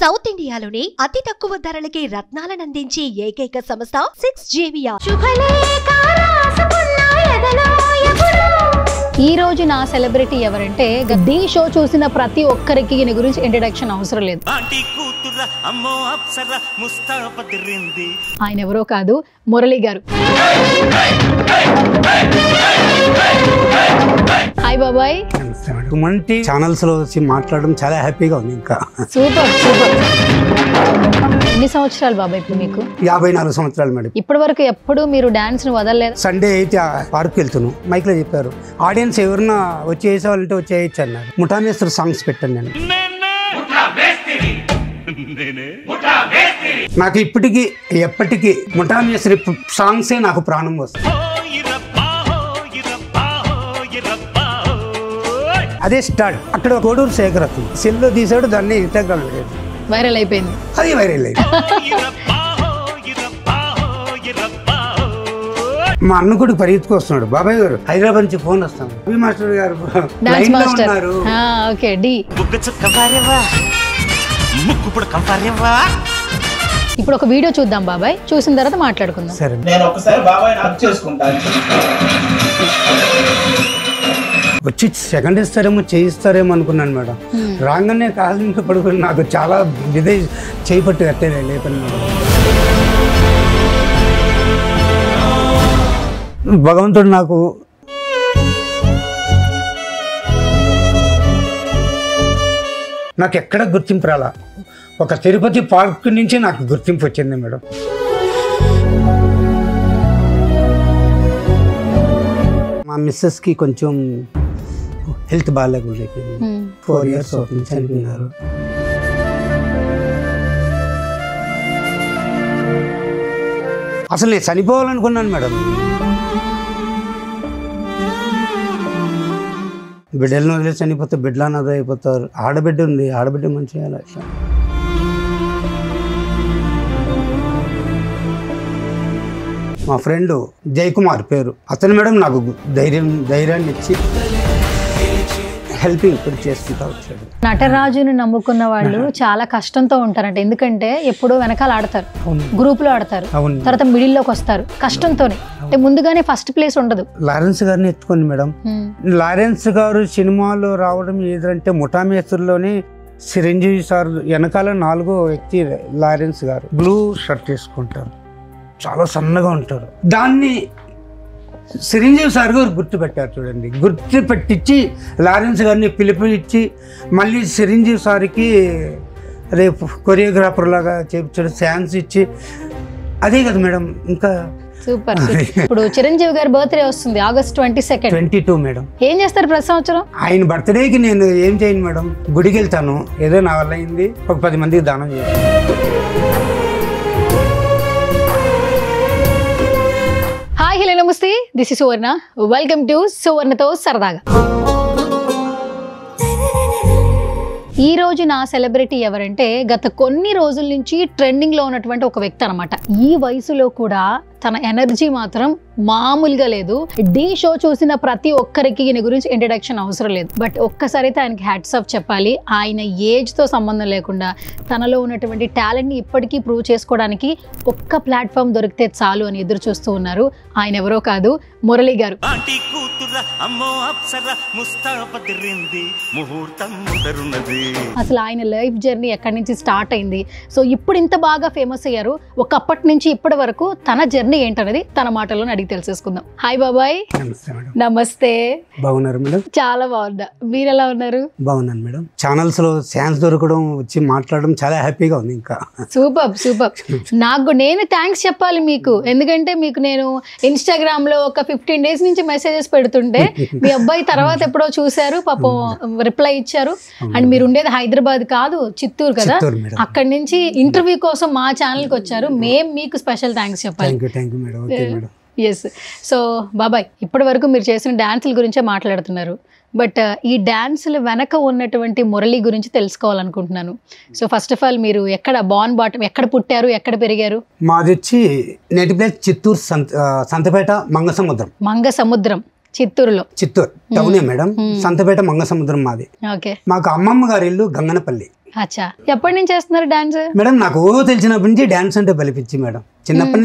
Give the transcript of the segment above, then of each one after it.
South ఇండియాలోనే అతి తక్కువ ధరలకి రత్నాలను అందించే ఏకైక సంస్థ 6JVR. ఈ రోజు నా సెలబ్రిటీ ఎవరంటే ఢీ షో చూసిన ప్రతి ఒక్కరికి ఈయన గురించి ఇంట్రడక్షన్ అవసరం లేదు. ఆయన ఎవరో కాదు, మురళి గారు. హాయ్ బాబాయ్. ఇటువంటి ఛానల్స్ లో వచ్చి మాట్లాడడం చాలా హ్యాపీగా ఉంది. ఇంకా సూపర్ సూపర్. ఎన్ని సంవత్సరాలు బాబాయ్ ఇప్పుడు మీకు? 54 సంవత్సరాలు మేడం. ఇప్పటి వరకు ఎప్పుడు మీరు డాన్స్ ను వదలలేదు? సండే అయితే పార్క్ వెళ్తున్నాను, మైక్ లో చెప్పారు ఆడియన్స్ ఎవరన్నా వచ్చి వేసేవాళ్ళంటే వచ్చి వేయచ్చు అన్నారు. ముఠామేస్త్రి సాంగ్స్ పెట్టాను నేను. నాకు ఇప్పటికీ ఎప్పటికీ ముఠామేస్త్రి సాంగ్సే నాకు ప్రాణం వస్తుంది. అదే స్టార్ట్. అక్కడ కోడూరు శేఖరత్నం సెల్లో తీసాడు, దాన్ని ఇన్స్టాగ్రామ్ వైరల్ అయిపోయింది. అది వైరల్ అయింది. మా అన్న కూడా పరిగెత్తుకొస్తున్నాడు, బాబాయ్ గారు హైదరాబాద్ నుంచి ఫోన్ వస్తాను, రవి మాస్టర్ గారు ఉన్నారు. ఇప్పుడు ఒక వీడియో చూద్దాం బాబాయ్, చూసిన తర్వాత మాట్లాడుకుందాం. సరే. నేను ఒకసారి బాబాయ్ హక్ చేసుకుంటాను. వచ్చి సెకండ్ ఇస్తారేమో చేయిస్తారేమో అనుకున్నాను మేడం. రాగానే కాలు పడుకుని నాకు చాలా ఇదే చేపట్టు కట్టేదే లేపని మేడం. భగవంతుడు నాకు ఎక్కడ గుర్తింపు రాలా. ఒక తిరుపతి పార్క్ నుంచి నాకు గుర్తింపు వచ్చింది మేడం. మా మిస్సెస్కి కొంచెం హెల్త్ బాగాలేకుండా 4 years అవుతుంది, చనిపోయినారు. అసలు నేను చనిపోవాలనుకున్నాను మేడం. బిడ్డలను వదిలేసి చనిపోతే బిడ్డలు అనాథ అయిపోతారు. ఆడబిడ్డ ఉంది, ఆడబిడ్డ మంచిగా లక్ష్యం. మా ఫ్రెండ్ జయకుమార్ పేరు, అతను మేడం నాకు ధైర్యాన్ని ఇచ్చి హెల్పింగ్ ఇప్పుడు చేసుకుంటా వచ్చాడు. నటరాజుని నమ్ముకున్న వాళ్ళు చాలా కష్టంతో ఉంటారంట. ఎందుకంటే ఎప్పుడో వెనకాల ఆడతారు, గ్రూప్ లో ఆడతారు, తర్వాత మిడిల్ లోకి వస్తారు కష్టంతోనే. అంటే ముందుగానే ఫస్ట్ ప్లేస్ ఉండదు. లారెన్స్ గారిని ఎత్తుకోండి మేడం. లారెన్స్ గారు సినిమాలో రావడం ఏదంటే ముఠామేస్త్రిలోనే చిరంజీవి సార్ వెనకాల 4వ వ్యక్తి లారెన్స్ గారు. బ్లూ షర్ట్ వేసుకుంటారు, చాలా సన్నగా ఉంటారు. దాన్ని చిరంజీవి సార్ గారు గుర్తుపెట్టారు చూడండి. గుర్తు పెట్టించి లారెన్స్ గారిని పిలిపించి మళ్ళీ చిరంజీవి సార్కి రేపు కొరియోగ్రాఫర్ లాగా చేయించాడు, ఛాన్స్ ఇచ్చి. అదే కదా మేడం. ఇంకా సూపర్. ఇప్పుడు చిరంజీవి గారి బర్త్డే వస్తుంది August 22nd. 22 మేడం. ఏం చేస్తారు ప్రతి సంవత్సరం? ఆయన బర్త్డేకి నేను ఏం చేయను మేడం, గుడికి వెళ్తాను. ఏదో నా వల్ల అయింది, ఒక 10 మందికి దానం చేస్తాను. హాయ్ హలో నమస్తే, this is Suvarna. Welcome to సువర్ణతో సరదాగా. ఈ రోజు నా సెలబ్రిటీ ఎవరంటే గత కొన్ని రోజుల నుంచి ట్రెండింగ్ లో ఉన్నటువంటి ఒక వ్యక్తి అనమాట. ఈ వయసులో కూడా తన ఎనర్జీ మాత్రం మామూలుగా లేదు. ఢీ షో చూసిన ప్రతి ఒక్కరికి ఈయన గురించి ఇంట్రడక్షన్ అవసరం లేదు. బట్ ఒక్కసారి ఆయనకి హ్యాట్స్ ఆఫ్ చెప్పాలి. ఆయన ఏజ్ తో సంబంధం లేకుండా తనలో ఉన్నటువంటి టాలెంట్ ని ఇప్పటికీ ప్రూవ్ చేసుకోవడానికి ఒక్క ప్లాట్ఫామ్ దొరికితే చాలు అని ఎదురు చూస్తూ ఉన్నారు. ఆయన ఎవరో కాదు, మురళి గారు. అసలు ఆయన లైఫ్ జర్నీ ఎక్కడి నుంచి స్టార్ట్ అయింది, సో ఇప్పుడు ఇంత బాగా ఫేమస్ అయ్యారు, ఒకప్పటి నుంచి ఇప్పటి వరకు తన జర్నీ ఏంటనేది తన మాటల్లో అడిగి తెలుసుకుందాం. హాయ్ బాబాయ్. నమస్తే. బాగున్నారు మేడం? చాలా బాగున్నా, మీరు ఎలా ఉన్నారు? బాగున్నాను మేడం. ఛానల్స్ లో ఛాన్స్ దొరకడం, వచ్చి మాట్లాడడం చాలా హ్యాపీగా ఉంది. ఇంకా సూపర్ సూపర్. నేను థ్యాంక్స్ చెప్పాలి మీకు, ఎందుకంటే మీకు నేను ఇన్స్టాగ్రామ్ లో ఒక 15 days నుంచి మెసేజెస్ పెడుతుంటే మీ అబ్బాయి తర్వాత ఎప్పుడో చూశారు, పాపం రిప్లై ఇచ్చారు. అండ్ మీరు ఉండేది హైదరాబాద్ కాదు, చిత్తూరు కదా, అక్కడి నుంచి ఇంటర్వ్యూ కోసం మా ఛానల్ కి వచ్చారు. మేము మీకు స్పెషల్ థ్యాంక్స్ చెప్పాలి. ఎస్. సో బాబాయ్, ఇప్పటి వరకు మీరు చేసిన డాన్సుల గురించే మాట్లాడుతున్నారు. బట్ ఈ డాన్సుల వెనక ఉన్నటువంటి మురళి గురించి తెలుసుకోవాలనుకుంటున్నాను. సో ఫస్ట్ ఆఫ్ ఆల్ మీరు ఎక్కడ బాటం, ఎక్కడ పుట్టారు, ఎక్కడ పెరిగారు? మాది వచ్చి నేటివ్ ప్లేస్ చిత్తూరు, సంతపేట, మంగసముద్రం. చిత్తూరులో. చిత్తూరు టౌనే మేడం. సంతపేట మంగసముద్రం మాది. ఓకే. మాకు అమ్మమ్మ గారి ఇల్లు గంగనపల్లి. అచ్చా, ఎప్పటి నుంచి చేస్తున్నారు డాన్స్? మేడం నాకు తెలిసినప్పటి నుంచి డాన్స్ అంటే బలిపించి మేడం. చిన్నప్పటి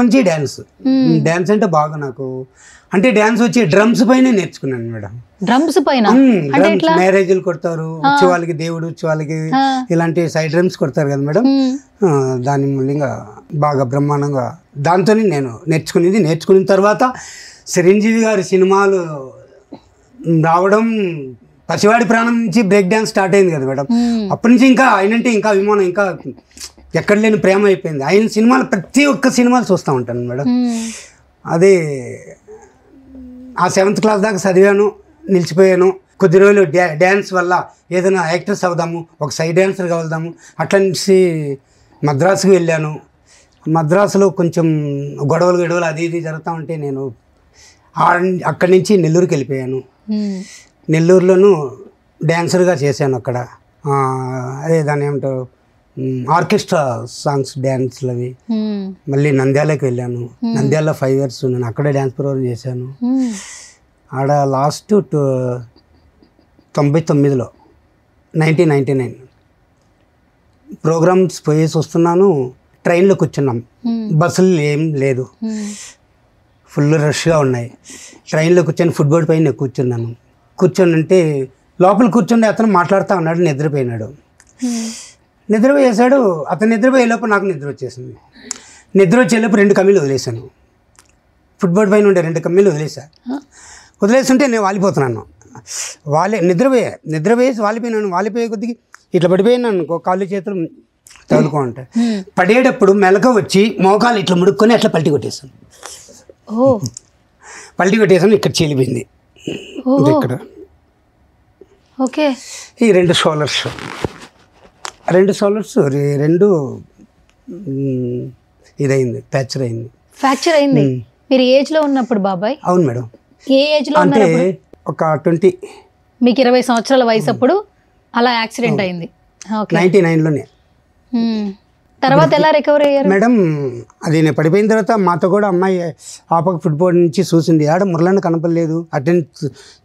నుంచి డాన్స్ అంటే బాగా నాకు. అంటే డాన్స్ వచ్చి డ్రమ్స్ పైన నేర్చుకున్నాను మేడం. డ్రమ్స్ పైన మ్యారేజ్లు కొడతారు, వచ్చే వాళ్ళకి దేవుడు వచ్చే వాళ్ళకి ఇలాంటి సైడ్ డ్రమ్స్ కొడతారు కదా మేడం. దాని మూలంగా బాగా బ్రహ్మాండంగా దాంతోనే నేను నేర్చుకున్న తర్వాత చిరంజీవి గారి సినిమాలు రావడం, పసివాడి ప్రాణం నుంచి బ్రేక్ డాన్స్ స్టార్ట్ అయింది కదా మేడం. అప్పటి నుంచి ఇంకా ఆయనంటే ఇంకా అభిమానం, ఇంకా ఎక్కడ లేని ప్రేమ అయిపోయింది. ఆయన సినిమాలు ప్రతి ఒక్క సినిమాలు చూస్తూ ఉంటాను మేడం. అదే ఆ 7th క్లాస్ దాకా చదివాను, నిలిచిపోయాను. కొద్ది రోజులు డ్యాన్స్ వల్ల ఏదైనా యాక్టర్స్ అవుదాము, ఒక సైడ్ డ్యాన్సర్గా వెళ్దాము అట్లా నుంచి మద్రాసుకు వెళ్ళాను. మద్రాసులో కొంచెం గొడవలు అది ఇది జరుగుతూ ఉంటే నేను అక్కడి నుంచి నెల్లూరుకి వెళ్ళిపోయాను. నెల్లూరులోనూ డ్యాన్సర్గా చేశాను అక్కడ. అదే దాన్ని ఏమంటారు, ఆర్కెస్ట్రా సాంగ్స్ డ్యాన్స్లు అవి. మళ్ళీ నంద్యాలకు వెళ్ళాను. నంద్యాలలో 5 years నేను అక్కడే డ్యాన్స్ ప్రోగ్రామ్ చేశాను. ఆడ లాస్ట్ 99లో 1999 ప్రోగ్రామ్స్ పోయేసి వస్తున్నాను. ట్రైన్లో కూర్చున్నాం, బస్సులు ఏం లేదు, ఫుల్ రష్గా ఉన్నాయి. ట్రైన్లో కూర్చొని ఫుట్బోర్డ్ పైన కూర్చున్నాను. కూర్చొని లోపల కూర్చుంటే అతను మాట్లాడుతూ ఉన్నాడు, నిద్రపోయినాడు. నిద్రపోయేసాడు. అతను నిద్రపోయేలోపు నాకు నిద్ర వచ్చేసింది. నిద్ర వచ్చేలోపు 2 కమ్మీలు వదిలేశాను. ఫుట్బోర్డ్ పైన ఉండే 2 కమ్మీలు వదిలేస్తుంటే నేను వాలిపోతున్నాను. నిద్రపోయేసి వాలిపోయినాను. వాలిపోయే కొద్దికి ఇట్లా పడిపోయినాను అనుకో, కాళ్ళు చేతులు తగులుకో ఉంటాయి. పడేటప్పుడు మెలక వచ్చి మోకాలు ఇట్లా ముడుక్కొని అట్లా పల్టీ కొట్టేసాను. ఇక్కడ చీలిపోయింది. ఇక్కడ ఈ 2 షోల్డర్స్ 2 ఇదైంది, ఫ్రాక్చర్ అయింది. మీరు ఏజ్ లో ఉన్నప్పుడు బాబాయ్? అవును మేడం. ఏ ఏజ్ లో? అంటే ఒక 20. మీకు 20 సంవత్సరాల వయసు అప్పుడు అలా యాక్సిడెంట్ అయింది. 99లోనే. తర్వాత ఎలా రికవర్ అయ్యారు మేడం? అది నేను పడిపోయిన తర్వాత మాతో కూడా అమ్మాయి ఆపక ఫుట్బాల్ నుంచి చూసింది. ఆడ మురళన్న కనపడలేదు. అటెండ్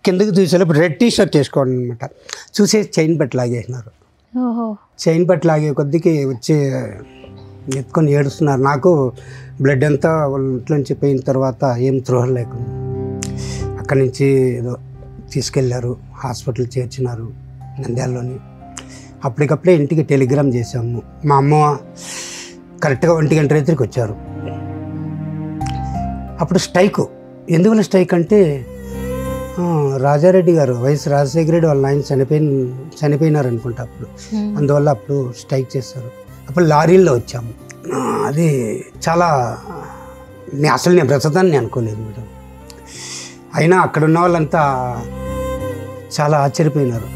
కిందకి చూసేటప్పుడు రెడ్ టీ-షర్ట్ వేసుకోవడం అనమాట. చూసే చైన్ పట్టి లాగేసినారు. చైన్ పట్టి లాగే కొద్దికి వచ్చి ఎత్తుకొని ఏడుస్తున్నారు. నాకు బ్లడ్ అంతా ఒంట్లోంచి పోయిన తర్వాత ఏం త్రోహం లేకుండా అక్కడి నుంచి ఏదో తీసుకెళ్ళారు, హాస్పిటల్ చేర్చినారు నంద్యాలలోని. అప్పటికప్పుడే ఇంటికి టెలిగ్రామ్ చేసాము. మా అమ్మ కరెక్ట్గా 1 గంట రైతుకి వచ్చారు. అప్పుడు స్ట్రైక్. ఎందువల్ల స్ట్రైక్ అంటే రాజారెడ్డి గారు, వైఎస్ రాజశేఖర రెడ్డి వాళ్ళ ఆయన చనిపోయినారు అనుకుంటా అప్పుడు. అందువల్ల అప్పుడు స్ట్రైక్ చేశారు. అప్పుడు లారీల్లో వచ్చాము. అది చాలా అసలు నేను బ్రతదాన్ని అనుకోలేదు మేడం. అయినా అక్కడ ఉన్న వాళ్ళంతా చాలా ఆశ్చర్యపోయినారు.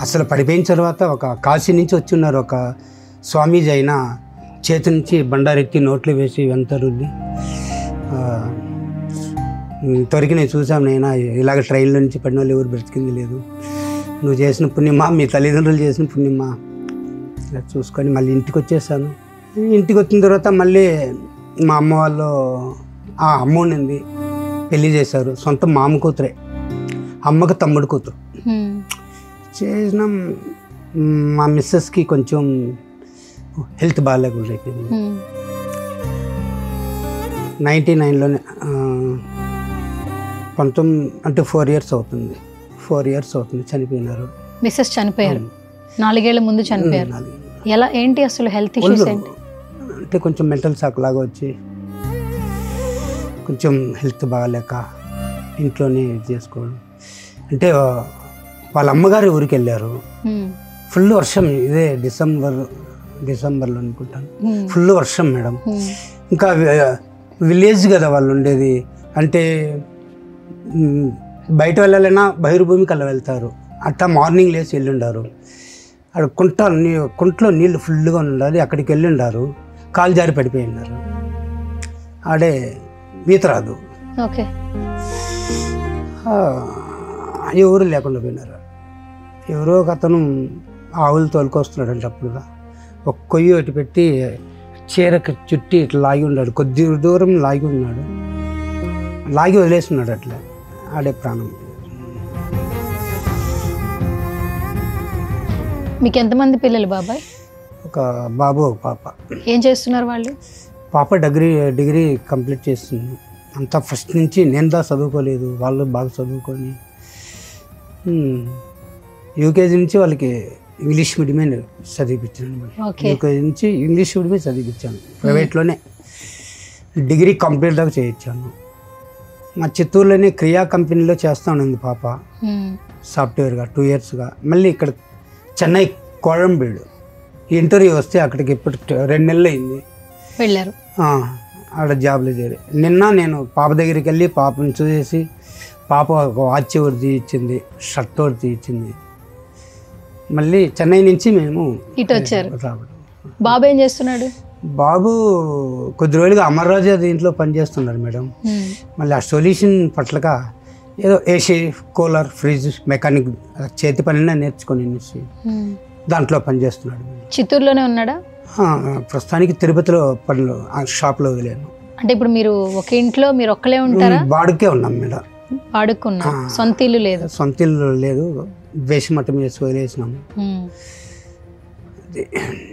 అసలు పడిపోయిన తర్వాత ఒక కాశీ నుంచి వచ్చి ఉన్నారు. ఒక స్వామీజీ అయినా చేతి నుంచి బండారెత్తి నోట్లు వేసి వెంత రుద్ది ఇంతవరకు నేను చూసాను. నేను ఇలాగ ట్రైన్లో నుంచి పడిన వాళ్ళు ఎవరు బ్రతికింది లేదు. నువ్వు చేసిన పుణ్యమా, మీ తల్లిదండ్రులు చేసిన పుణ్యమా ఇలా చూసుకొని మళ్ళీ ఇంటికి వచ్చేసాను. ఇంటికి వచ్చిన తర్వాత మళ్ళీ మా అమ్మ వాళ్ళు ఆ అమ్మ ఉండింది, పెళ్ళి చేశారు. సొంత మామ కూతురే, అమ్మకు తమ్ముడు కూతురు చేసినాం. మా మిస్సెస్కి కొంచెం హెల్త్ బాగాలేకుండా అయిపోయింది. 99లోనే 19 అంటే 4 years అవుతుంది. 4 years అవుతుంది చనిపోయినారు. మిస్సెస్ చనిపోయారు. 4 ఏళ్ల ముందు చనిపోయారు. ఎలా ఏంటి అసలు హెల్త్ ఇష్యూస్ ఏంటి? అంటే కొంచెం మెంటల్ షాక్ లాగా వచ్చి కొంచెం హెల్త్ బాగాలేక ఇంట్లోనే చేసుకోవడం. అంటే వాళ్ళ అమ్మగారి ఊరికి వెళ్ళారు. ఫుల్ వర్షం. ఇదే డిసెంబర్లో అనుకుంటాను. ఫుల్ వర్షం మేడం. ఇంకా విలేజ్ కదా వాళ్ళు ఉండేది. అంటే బయట వెళ్ళాలన్నా బహిర్భూమికి అలా వెళ్తారు. అట్లా మార్నింగ్ లేచి వెళ్ళిండారు. అక్కడ కుంటలో నీళ్ళు ఫుల్గా ఉండాలి. అక్కడికి వెళ్ళిండారు. కాలు జారి పడిపోయినారు. ఆడే ఈత రాదు. ఓకే. ఎవరు లేకుండా పోయినారు. ఎవరో ఒక అతను ఆవులు తోలుకొస్తున్నాడు అంటే అప్పుడుగా ఒక కొయ్యి ఒకటి పెట్టి చీరకు చుట్టి ఇట్లా లాగి ఉన్నాడు. కొద్ది దూరం లాగి ఉన్నాడు. లాగి వదిలేస్తున్నాడు అట్లా, ఆడే ప్రాణం. మీకు ఎంతమంది పిల్లలు బాబాయ్? ఒక బాబు ఒక పాప. ఏం చేస్తున్నారు వాళ్ళు? పాప డిగ్రీ కంప్లీట్ చేస్తుంది. అంతా ఫస్ట్ నుంచి నేను చదువుకోలేదు, వాళ్ళు బాగా చదువుకొని యూకేజీ నుంచి వాళ్ళకి ఇంగ్లీష్ మీడియమే చదివిపించాను. యూకేజీ నుంచి ఇంగ్లీష్ మీడియమే చదివిపించాను, ప్రైవేట్లోనే. డిగ్రీ కంప్లీట్ దాకా చేయించాను. మా చిత్తూరులోనే క్రియా కంపెనీలో చేస్తూ ఉంది పాప సాఫ్ట్వేర్గా 2 ఇయర్స్గా. మళ్ళీ ఇక్కడ చెన్నై కోడంబేడు ఇంటర్వ్యూ వస్తే అక్కడికి ఇప్పుడు 2 నెలలు అయింది వెళ్ళారు. ఆడ జాబ్లో చేరి నిన్న నేను పాప దగ్గరికి వెళ్ళి పాపను చూసేసి, పాప ఒక వాచ్ ఒకటి ఇచ్చింది, షర్ట్ ఒకటి ఇచ్చింది. మళ్ళీ చెన్నై నుంచి మేము ఇటు వచ్చారు. బాబు ఏం చేస్తున్నాడు? బాబు కొద్ది రోజులుగా అమర్రాజు దీంట్లో పనిచేస్తున్నారు మేడం. మళ్ళీ ఆ సొల్యూషన్ పట్లక ఏదో ఏసీ, కూలర్, ఫ్రిడ్జ్, మెకానిక్ చేతి పనినే నేర్చుకొని దాంట్లో పనిచేస్తున్నాడు. చిత్తూరులోనే ఉన్నాడా? ప్రస్తుతానికి తిరుపతిలో పనులు షాప్లో వదిలేను. అంటే ఇప్పుడు మీరు ఒక ఇంట్లో మీరు ఒక్కలే ఉంటారా? బాడుకే ఉన్నాం మేడం. బాడుకున్నా, సొంత ఇల్లు లేదు? సొంత ఇల్లు లేదు, వేషమట్టం చేసి వదిలేసినాము.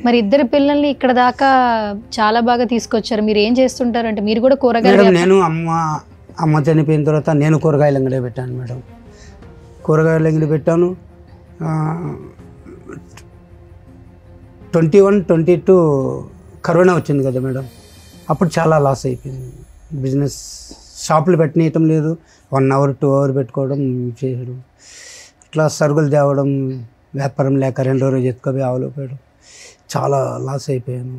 మరి ఇద్దరు పిల్లల్ని ఇక్కడ దాకా చాలా బాగా తీసుకొచ్చారు. మీరు ఏం చేస్తుంటారు? అంటే మీరు కూడా కూరగాయలు? నేను అమ్మ చనిపోయిన తర్వాత నేను కూరగాయలు అంగడి పెట్టాను మేడం. కూరగాయలు అంగడి పెట్టాను. 21-22 కరోనా వచ్చింది కదా మేడం, అప్పుడు చాలా లాస్ అయిపోయింది బిజినెస్. షాపులు పెట్టనీయటం లేదు, 1 hour 2 hour పెట్టుకోవడం చేయడం, ఇట్లా సరుకులు తేవడం, వ్యాపారం లేక 2వ రోజు ఎత్తుకోపోయి ఆవులో పోయడం, చాలా లాస్ అయిపోయాను.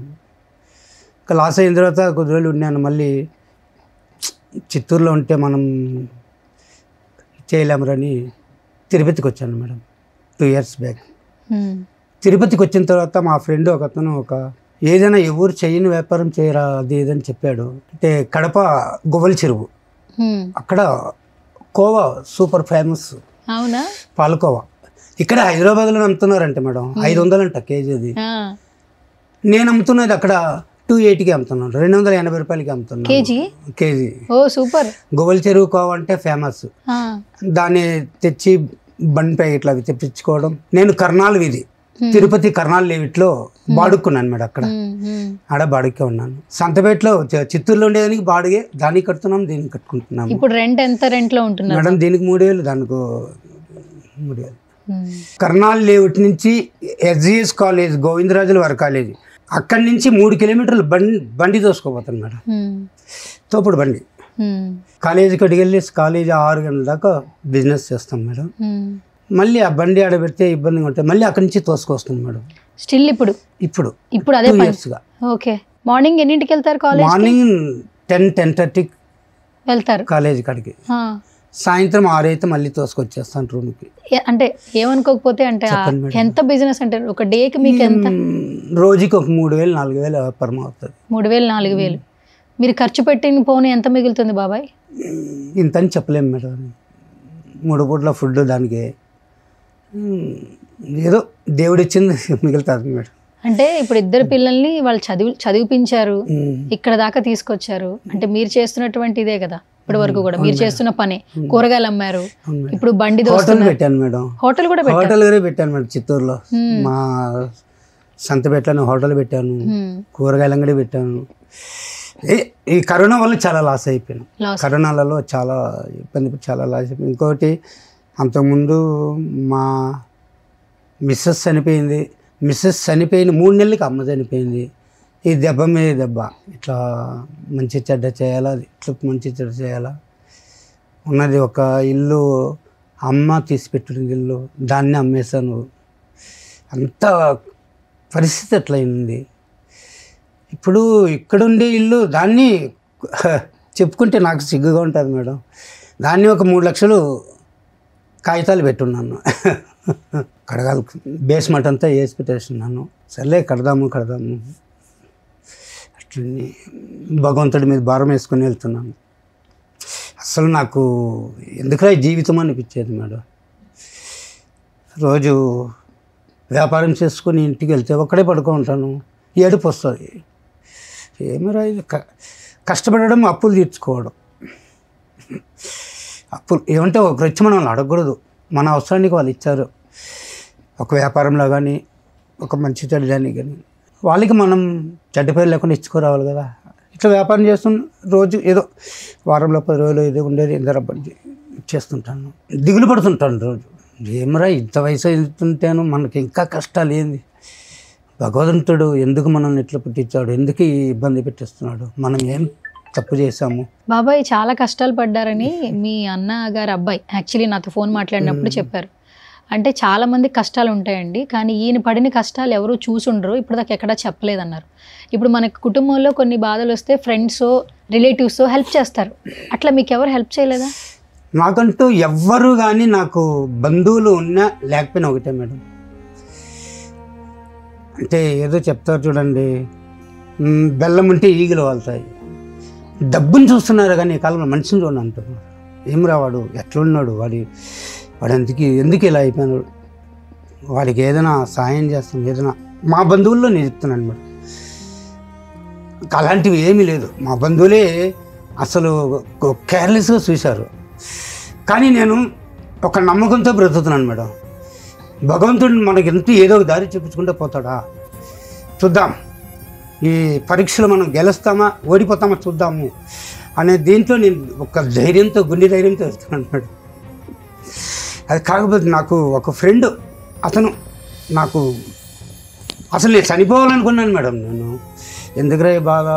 ఇంకా లాస్ అయిన తర్వాత కొద్ది రోజులు ఉన్నాను. మళ్ళీ చిత్తూరులో ఉంటే మనం చేయలేమరని తిరుపతికి వచ్చాను మేడం 2 years బ్యాక్. తిరుపతికి వచ్చిన తర్వాత మా ఫ్రెండ్ ఒకతను ఏదైనా ఎవరు చేయని వ్యాపారం చేయరా అది ఏదని చెప్పాడు. అంటే కడప గువ్వల చెరువు, అక్కడ కోవా సూపర్ ఫేమస్. అవునా? పాలకోవా ఇక్కడ హైదరాబాద్లో అమ్ముతున్నారంట మేడం, 500 అంట కేజీ. అది నేను అమ్ముతున్నది అక్కడ 280కి అమ్ముతున్నాను, 280 రూపాయలకి అమ్ముతున్నాను కేజీ. ఓ సూపర్. గువ్వల చెరువు కోవా అంటే ఫేమస్. దాన్ని తెచ్చి బండిపై ఇట్లా తెప్పించుకోవడం. నేను కర్నాల్ వీధి, తిరుపతి కర్నాల్ లేవిట్లో బాడుక్కున్నాను మేడం. అక్కడ ఆడ బాడుకే ఉన్నాను. సంతపేటలో చిత్తూరులో ఉండేదానికి బాడుగే, దానికి కడుతున్నాం, దీనికి కట్టుకుంటున్నాం. ఇప్పుడు రెంట్ ఎంత? రెంట్లో ఉంటున్నారు మేడం దీనికి 3000, దానికి 3000. కర్నాల్ లేఅవుట్ నుంచి SGS కాలేజ్, గోవిందరాజుల వారి కాలేజీ, అక్కడి నుంచి 3 కిలోమీటర్లు బండి తోసుకోపోతాను మేడం, తోపుడు బండి. కాలేజీకి అడిగెళ్ళి కాలేజీ 6 గంటల దాకా బిజినెస్ చేస్తాం మేడం. మళ్ళీ ఆ బండి ఆడబెడితే ఇబ్బందిగా ఉంటుంది, మళ్ళీ అక్కడి నుంచి తోసుకొస్తాం మేడం. స్టిల్ ఇప్పుడు అదే ఇయర్స్గా. ఓకే. మార్నింగ్ ఎన్నింటికి వెళ్తారు కాలేజ్? మార్నింగ్ 10-10:30 వెళ్తారు కాలేజీ కాడికి. సాయంత్రం 6 అయితే మళ్ళీ తోసుకొచ్చేస్తాను రూమ్కి. అంటే ఏమనుకోకపోతే, అంటే ఎంత బిజినెస్ అంటే ఒక డేకి మీకు ఎంత? రోజుకి ఒక 3000-4000 వ్యాపారం అవుతుంది. 3000-4000. మీరు ఖర్చు పెట్టిన పోనీ ఎంత మిగులుతుంది బాబాయ్? ఇంత అని చెప్పలేము మేడం. 3 పూట్ల ఫుడ్ దానికి ఏదో దేవుడిచ్చింది మిగులుతుంది మేడం. అంటే ఇప్పుడు ఇద్దరు పిల్లల్ని వాళ్ళు చదివిపించారు, ఇక్కడ దాకా తీసుకొచ్చారు. అంటే మీరు చేస్తున్నటువంటి ఇదే కదా ఇప్పటి వరకు కూడా మీరు చేస్తున్న పని. కూరగాయలు అమ్మారు, ఇప్పుడు బండి పెట్టాను మేడం. హోటల్ కూడా పెట్టాను మేడం చిత్తూరులో. మా సంతపేటలో హోటల్ పెట్టాను, కూరగాయల అంగడి పెట్టాను. ఈ కరోనా వల్ల చాలా లాస్ అయిపోయాను. కరోనాలలో చాలా ఇబ్బంది, చాలా లాస్ అయిపోయింది. ఇంకోటి అంతకుముందు మా మిస్సెస్ చనిపోయింది. మిస్సెస్ చనిపోయిన 3 నెలలకి అమ్మ చనిపోయింది. ఈ దెబ్బ మీద దెబ్బ, ఇట్లా మంచి చెడ్డ చేయాలా, ఇట్లా మంచి చెడ్డ చేయాలా. ఉన్నది ఒక ఇల్లు, అమ్మ తీసి పెట్టింది ఇల్లు, దాన్ని అమ్మేశాను. అంత పరిస్థితి అట్లయింది. ఇప్పుడు ఇక్కడుండే ఇల్లు దాన్ని చెప్పుకుంటే నాకు సిగ్గుగా ఉంటుంది మేడం. దాన్ని ఒక 3 లక్షలు కాగితాలు పెట్టున్నాను. కడగాలి, బేస్మెంట్ అంతా వేసి పెట్టేస్తున్నాను. సర్లే కడదాము అట్లనే భగవంతుడి మీద భారం వేసుకొని వెళ్తున్నాను. అసలు నాకు ఎందుకురా జీవితం అనిపించేది మేడం. రోజు వ్యాపారం చేసుకొని ఇంటికి వెళ్తే ఒక్కడే పడుకుంటాను, ఏడుపు వస్తుంది. ఏమిరా ఇది, కష్టపడడం, అప్పులు తీర్చుకోవడం, అప్పులు ఏమంటే ఒకరు వచ్చి మనం అడగకూడదు, మన అవసరానికి వాళ్ళు ఇచ్చారు. ఒక వ్యాపారంలో కానీ ఒక మంచి చెడ్డని కానీ వాళ్ళకి మనం చెడ్డ పేరు లేకుండా ఇచ్చుకోరావాలి కదా. ఇట్లా వ్యాపారం చేస్తున్న రోజు ఏదో వారంలో 10 రోజులు ఏదో ఉండేది ఎంత చేస్తుంటాను, దిగులు పడుతుంటాను రోజు. ఏమరా ఇంత వయసు అవుతుంటాను, మనకి ఇంకా కష్టాలు ఏంది, భగవంతుడు ఎందుకు మనల్ని ఇట్లా పుట్టించాడు, ఎందుకు ఈ ఇబ్బంది పెట్టేస్తున్నాడు, మనం ఏం తప్పు చేశాము. బాబాయ్ చాలా కష్టాలు పడ్డారని మీ అన్న గారు అబ్బాయి యాక్చువల్లీ నాతో ఫోన్ మాట్లాడినప్పుడు చెప్పారు. అంటే చాలా మంది కష్టాలు ఉంటాయండి, కానీ ఈయన పడిన కష్టాలు ఎవరు చూసుండరు, ఇప్పుడు దాకా ఎక్కడా చెప్పలేదన్నారు. ఇప్పుడు మనకి కుటుంబంలో కొన్ని బాధలు వస్తే ఫ్రెండ్స్ రిలేటివ్స్ హెల్ప్ చేస్తారు, అట్లా మీకు ఎవరు హెల్ప్ చేయలేదా? నాకంటూ ఎవ్వరు కానీ నాకు బంధువులు ఉన్నా లేకపోయినా ఒకటే మేడం. అంటే ఏదో చెప్తారు చూడండి, బెల్లం ఉంటే ఈగలు వాళ్తాయి. డబ్బుని చూస్తున్నారు కానీ ఈ కాలంలో మనిషిని చూడండి అంటున్నారు. ఏమిరా వాడు ఎట్లున్నాడు, వాడు ఎందుకు ఇలా అయిపోయినాడు, వాడికి ఏదైనా సాయం చేస్తాం ఏదైనా. మా బంధువుల్లో నేను చెప్తున్నాను మేడం, అలాంటివి ఏమీ లేదు. మా బంధువులే అసలు కేర్లెస్గా చూశారు. కానీ నేను ఒక నమ్మకంతో బ్రతుకుతున్నాను మేడం. భగవంతుడు మనకి ఎంత ఏదో ఒక దారి చూపించుకుంటూ పోతాడా, చూద్దాం, ఈ పరీక్షలు మనం గెలుస్తామా ఓడిపోతామా చూద్దాము అనే దీంట్లో నేను ఒక ధైర్యంతో గుండె ధైర్యంతో వెళ్తున్నాను మేడం. అది కాకపోతే నాకు ఒక ఫ్రెండ్, అతను నాకు అసలు నేను చనిపోవాలనుకున్నాను మేడం. నేను ఎందుకురా బాగా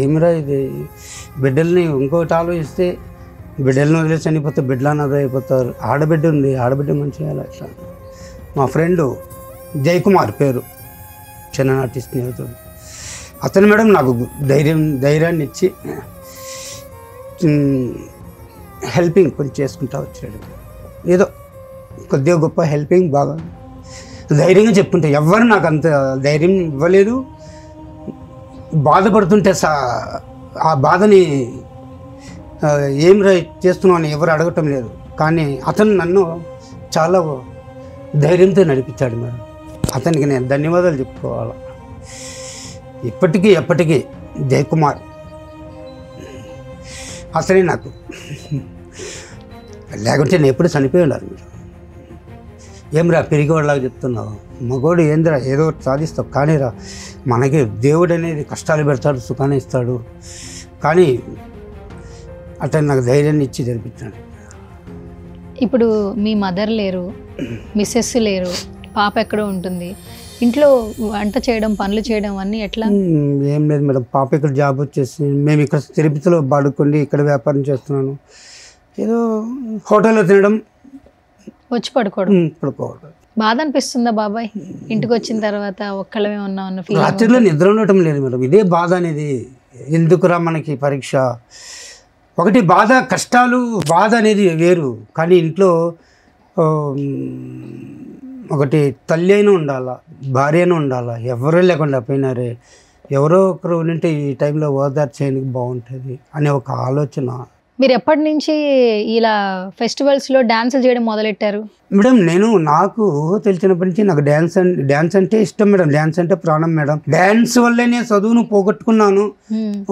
ఏమిరా ఇది, బిడ్డల్ని ఇంకోటి ఆలోచిస్తే బిడ్డలను వదిలేసి చనిపోతే బిడ్డలు అన్నది అయిపోతారు, ఆడబిడ్డ ఉంది, ఆడబిడ్డ మంచిగా అట్లా. మా ఫ్రెండు జయకుమార్ పేరు, చిన్ననాటి స్నేహితుడు, అతను మేడం నాకు ధైర్యాన్ని ఇచ్చి హెల్పింగ్ కొంచెం చేసుకుంటా వచ్చాడు. ఏదో కొద్దిగా గొప్ప హెల్పింగ్ బాగా ధైర్యంగా చెప్పుకుంటే, ఎవరు నాకు అంత ధైర్యం ఇవ్వలేదు. బాధపడుతుంటే ఆ బాధని ఏం చేస్తున్నావు అని ఎవరు అడగటం లేదు. కానీ అతను నన్ను చాలా ధైర్యంతో నడిపించాడు మేడం. అతనికి నేను ధన్యవాదాలు చెప్పుకోవాలి. ఇప్పటికీ ఎప్పటికీ జయకుమార్ అతనే నాకు, లేకుంటే నేను ఎప్పుడు చనిపోయి ఉండాలి మీరు. ఏమిరా పెరిగేవాళ్ళలాగా చెప్తున్నావు, మగోడు ఏందిరా ఏదో సాధిస్తావు, కానీ రా మనకి దేవుడు అనేది కష్టాలు పెడతాడు, సుఖాన్ని ఇస్తాడు. కానీ అతను నాకు ధైర్యాన్ని ఇచ్చి జరిపించాడు. ఇప్పుడు మీ మదర్ లేరు, మిస్సెస్ లేరు, పాప ఎక్కడో ఉంటుంది, ఇంట్లో వంట చేయడం పనులు చేయడం అన్నీ ఎట్లా? ఏం లేదు మేడం, పాప ఇక్కడ జాబ్ వచ్చేసి మేము ఇక్కడ తిరుపతిలో బాడుకోండి ఇక్కడ వ్యాపారం చేస్తున్నాను. ఏదో హోటల్లో తినడం, వచ్చి పడుకోవడం. బాధ అనిపిస్తుందా బాబాయ్ ఇంటికి వచ్చిన తర్వాత ఒక్కళ్ళమే ఉన్నామన్న ఫీల్? రాత్రిలో నిద్ర ఉండటం లేదు మేడం, ఇదే బాధ అనేది. ఎందుకురా మనకి పరీక్ష, ఒకటి బాధ, కష్టాలు, బాధ అనేది వేరు. కానీ ఇంట్లో ఒకటి తల్లి అయినా ఉండాలా, భార్య అయినా ఉండాలా, ఎవరూ లేకుండా పోయినారే, ఎవరో ఒకరు ఉంటే ఈ టైంలో ఓదార్చేయడానికి బాగుంటుంది అనే ఒక ఆలోచన. మీరు ఎప్పటి నుంచి ఇలా ఫెస్టివల్స్లో డాన్సులు చేయడం మొదలెట్టారు? మేడం నాకు తెలిసినప్పటి నుంచి నాకు డ్యాన్స్ అంటే ఇష్టం మేడం. డ్యాన్స్ అంటే ప్రాణం మేడం. డ్యాన్స్ వల్లే నేను చదువును పోగొట్టుకున్నాను,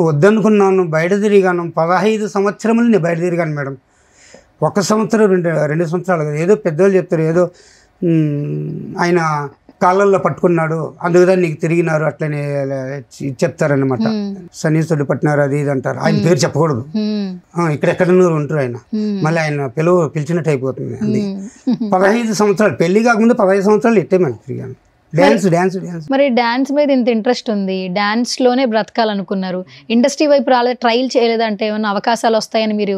వద్దనుకున్నాను, బయట తిరిగాను. 15 సంవత్సరములు నేను బయట తిరిగాను మేడం. 1 సంవత్సరం 2 సంవత్సరాలు కాదు. ఏదో పెద్దవాళ్ళు చెప్తారు, ఏదో ఆయన కాళ్ళల్లో పట్టుకున్నాడు అందుకుదా నీకు తిరిగినారు అట్లనే చెప్తారనమాట. సన్నిహితుడు పట్టినారు అది ఇది అంటారు. ఆయన పేరు చెప్పకూడదు, ఇక్కడెక్కడ ఉంటారు ఆయన, మళ్ళీ ఆయన పిలిచినట్టు అయిపోతుంది. అది 15 సంవత్సరాలు, పెళ్లి కాకముందు 15 సంవత్సరాలు ఇట్టే మనం తిరిగాను. డ్యాన్స్. మరి డాన్స్ మీద ఇంత ఇంట్రెస్ట్ ఉంది, డాన్స్ లోనే బ్రతకాలనుకున్నారు, ఇండస్ట్రీ వైపు ట్రైల్ చేయలేదంటే ఏమన్నా అవకాశాలు వస్తాయని మీరు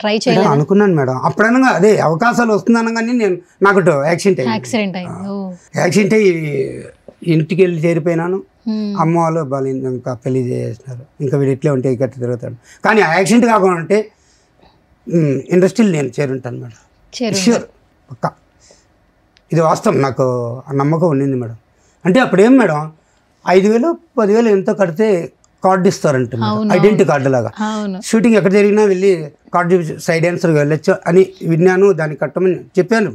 ట్రై చేయలేదు? అనుకున్నాను మేడం. అప్పుడనగా అదే అవకాశాలు వస్తుందనగానే నేను నాకు యాక్సిడెంట్ అయ్యి ఇంటికి వెళ్ళి చేరిపోయినాను. అమ్మ వాళ్ళు బాగా ఇంకా పెళ్లి చేసినారు, ఇంకా వీడు ఇట్లే ఉంటే గట్టి తిరుగుతాడు. కానీ ఆ యాక్సిడెంట్ కాకుండా ఉంటే ఇండస్ట్రీలో నేను చేరుంటాను మేడం, షూర్ పక్కా. ఇది వాస్తవం, నాకు ఆ నమ్మకం ఉండింది మేడం. అంటే అప్పుడేం మేడం 5,000 10,000 ఎంతో కడితే కార్డు ఇస్తారంట, ఐడెంటిటీ కార్డు లాగా. షూటింగ్ ఎక్కడ జరిగినా వెళ్ళి కార్డు సైడ్ డాన్సర్గా వెళ్ళొచ్చు అని విన్నాను, దాన్ని కట్టమని చెప్పాను.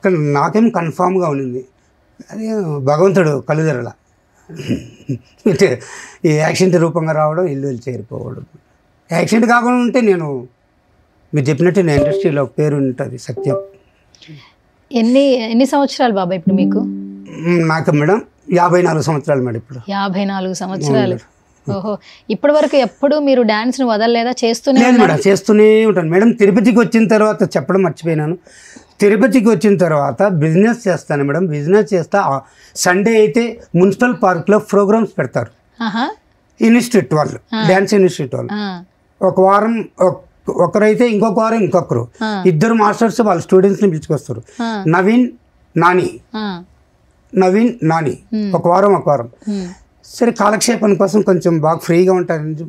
కానీ నాకేం కన్ఫామ్గా ఉండింది, అది భగవంతుడు కలుదరలా ఈ యాక్సిడెంట్ రూపంగా రావడం, ఇల్లు వెళ్ళి చేరిపోవడం. యాక్సిడెంట్ కాకుండా ఉంటే నేను మీరు చెప్పినట్టు నా ఇండస్ట్రీలో ఒక పేరు ఉంటుంది సత్యం. ఎన్ని సంవత్సరాలు బాబాయ్ ఇప్పుడు మీకు? నాకు మేడం 54 సంవత్సరాలు మేడం ఇప్పుడు. 54 సంవత్సరాలు. ఓహో, ఇప్పటి వరకు ఎప్పుడు మీరు డాన్స్ ను వదలలేదా? చేస్తూనే లేదు మేడం, చేస్తూనే ఉంటాను మేడం. తిరుపతికి వచ్చిన తర్వాత చెప్పడం మర్చిపోయినాను, తిరుపతికి వచ్చిన తర్వాత బిజినెస్ చేస్తాను మేడం. బిజినెస్ చేస్తా. సండే అయితే మున్సిపల్ పార్క్లో ప్రోగ్రామ్స్ పెడతారు ఇన్స్టిట్యూట్ వాళ్ళు, డ్యాన్స్ ఇన్స్టిట్యూట్ వాళ్ళు. ఒక వారం ఒకరైతే ఇంకొక వారం ఇంకొకరు, ఇద్దరు మాస్టర్స్ వాళ్ళ స్టూడెంట్స్ని పిలుచుకొస్తారు. నవీన్ నాని ఒక వారం. సరే కాలక్షేపం కోసం కొంచెం బాగా ఫ్రీగా ఉంటాను.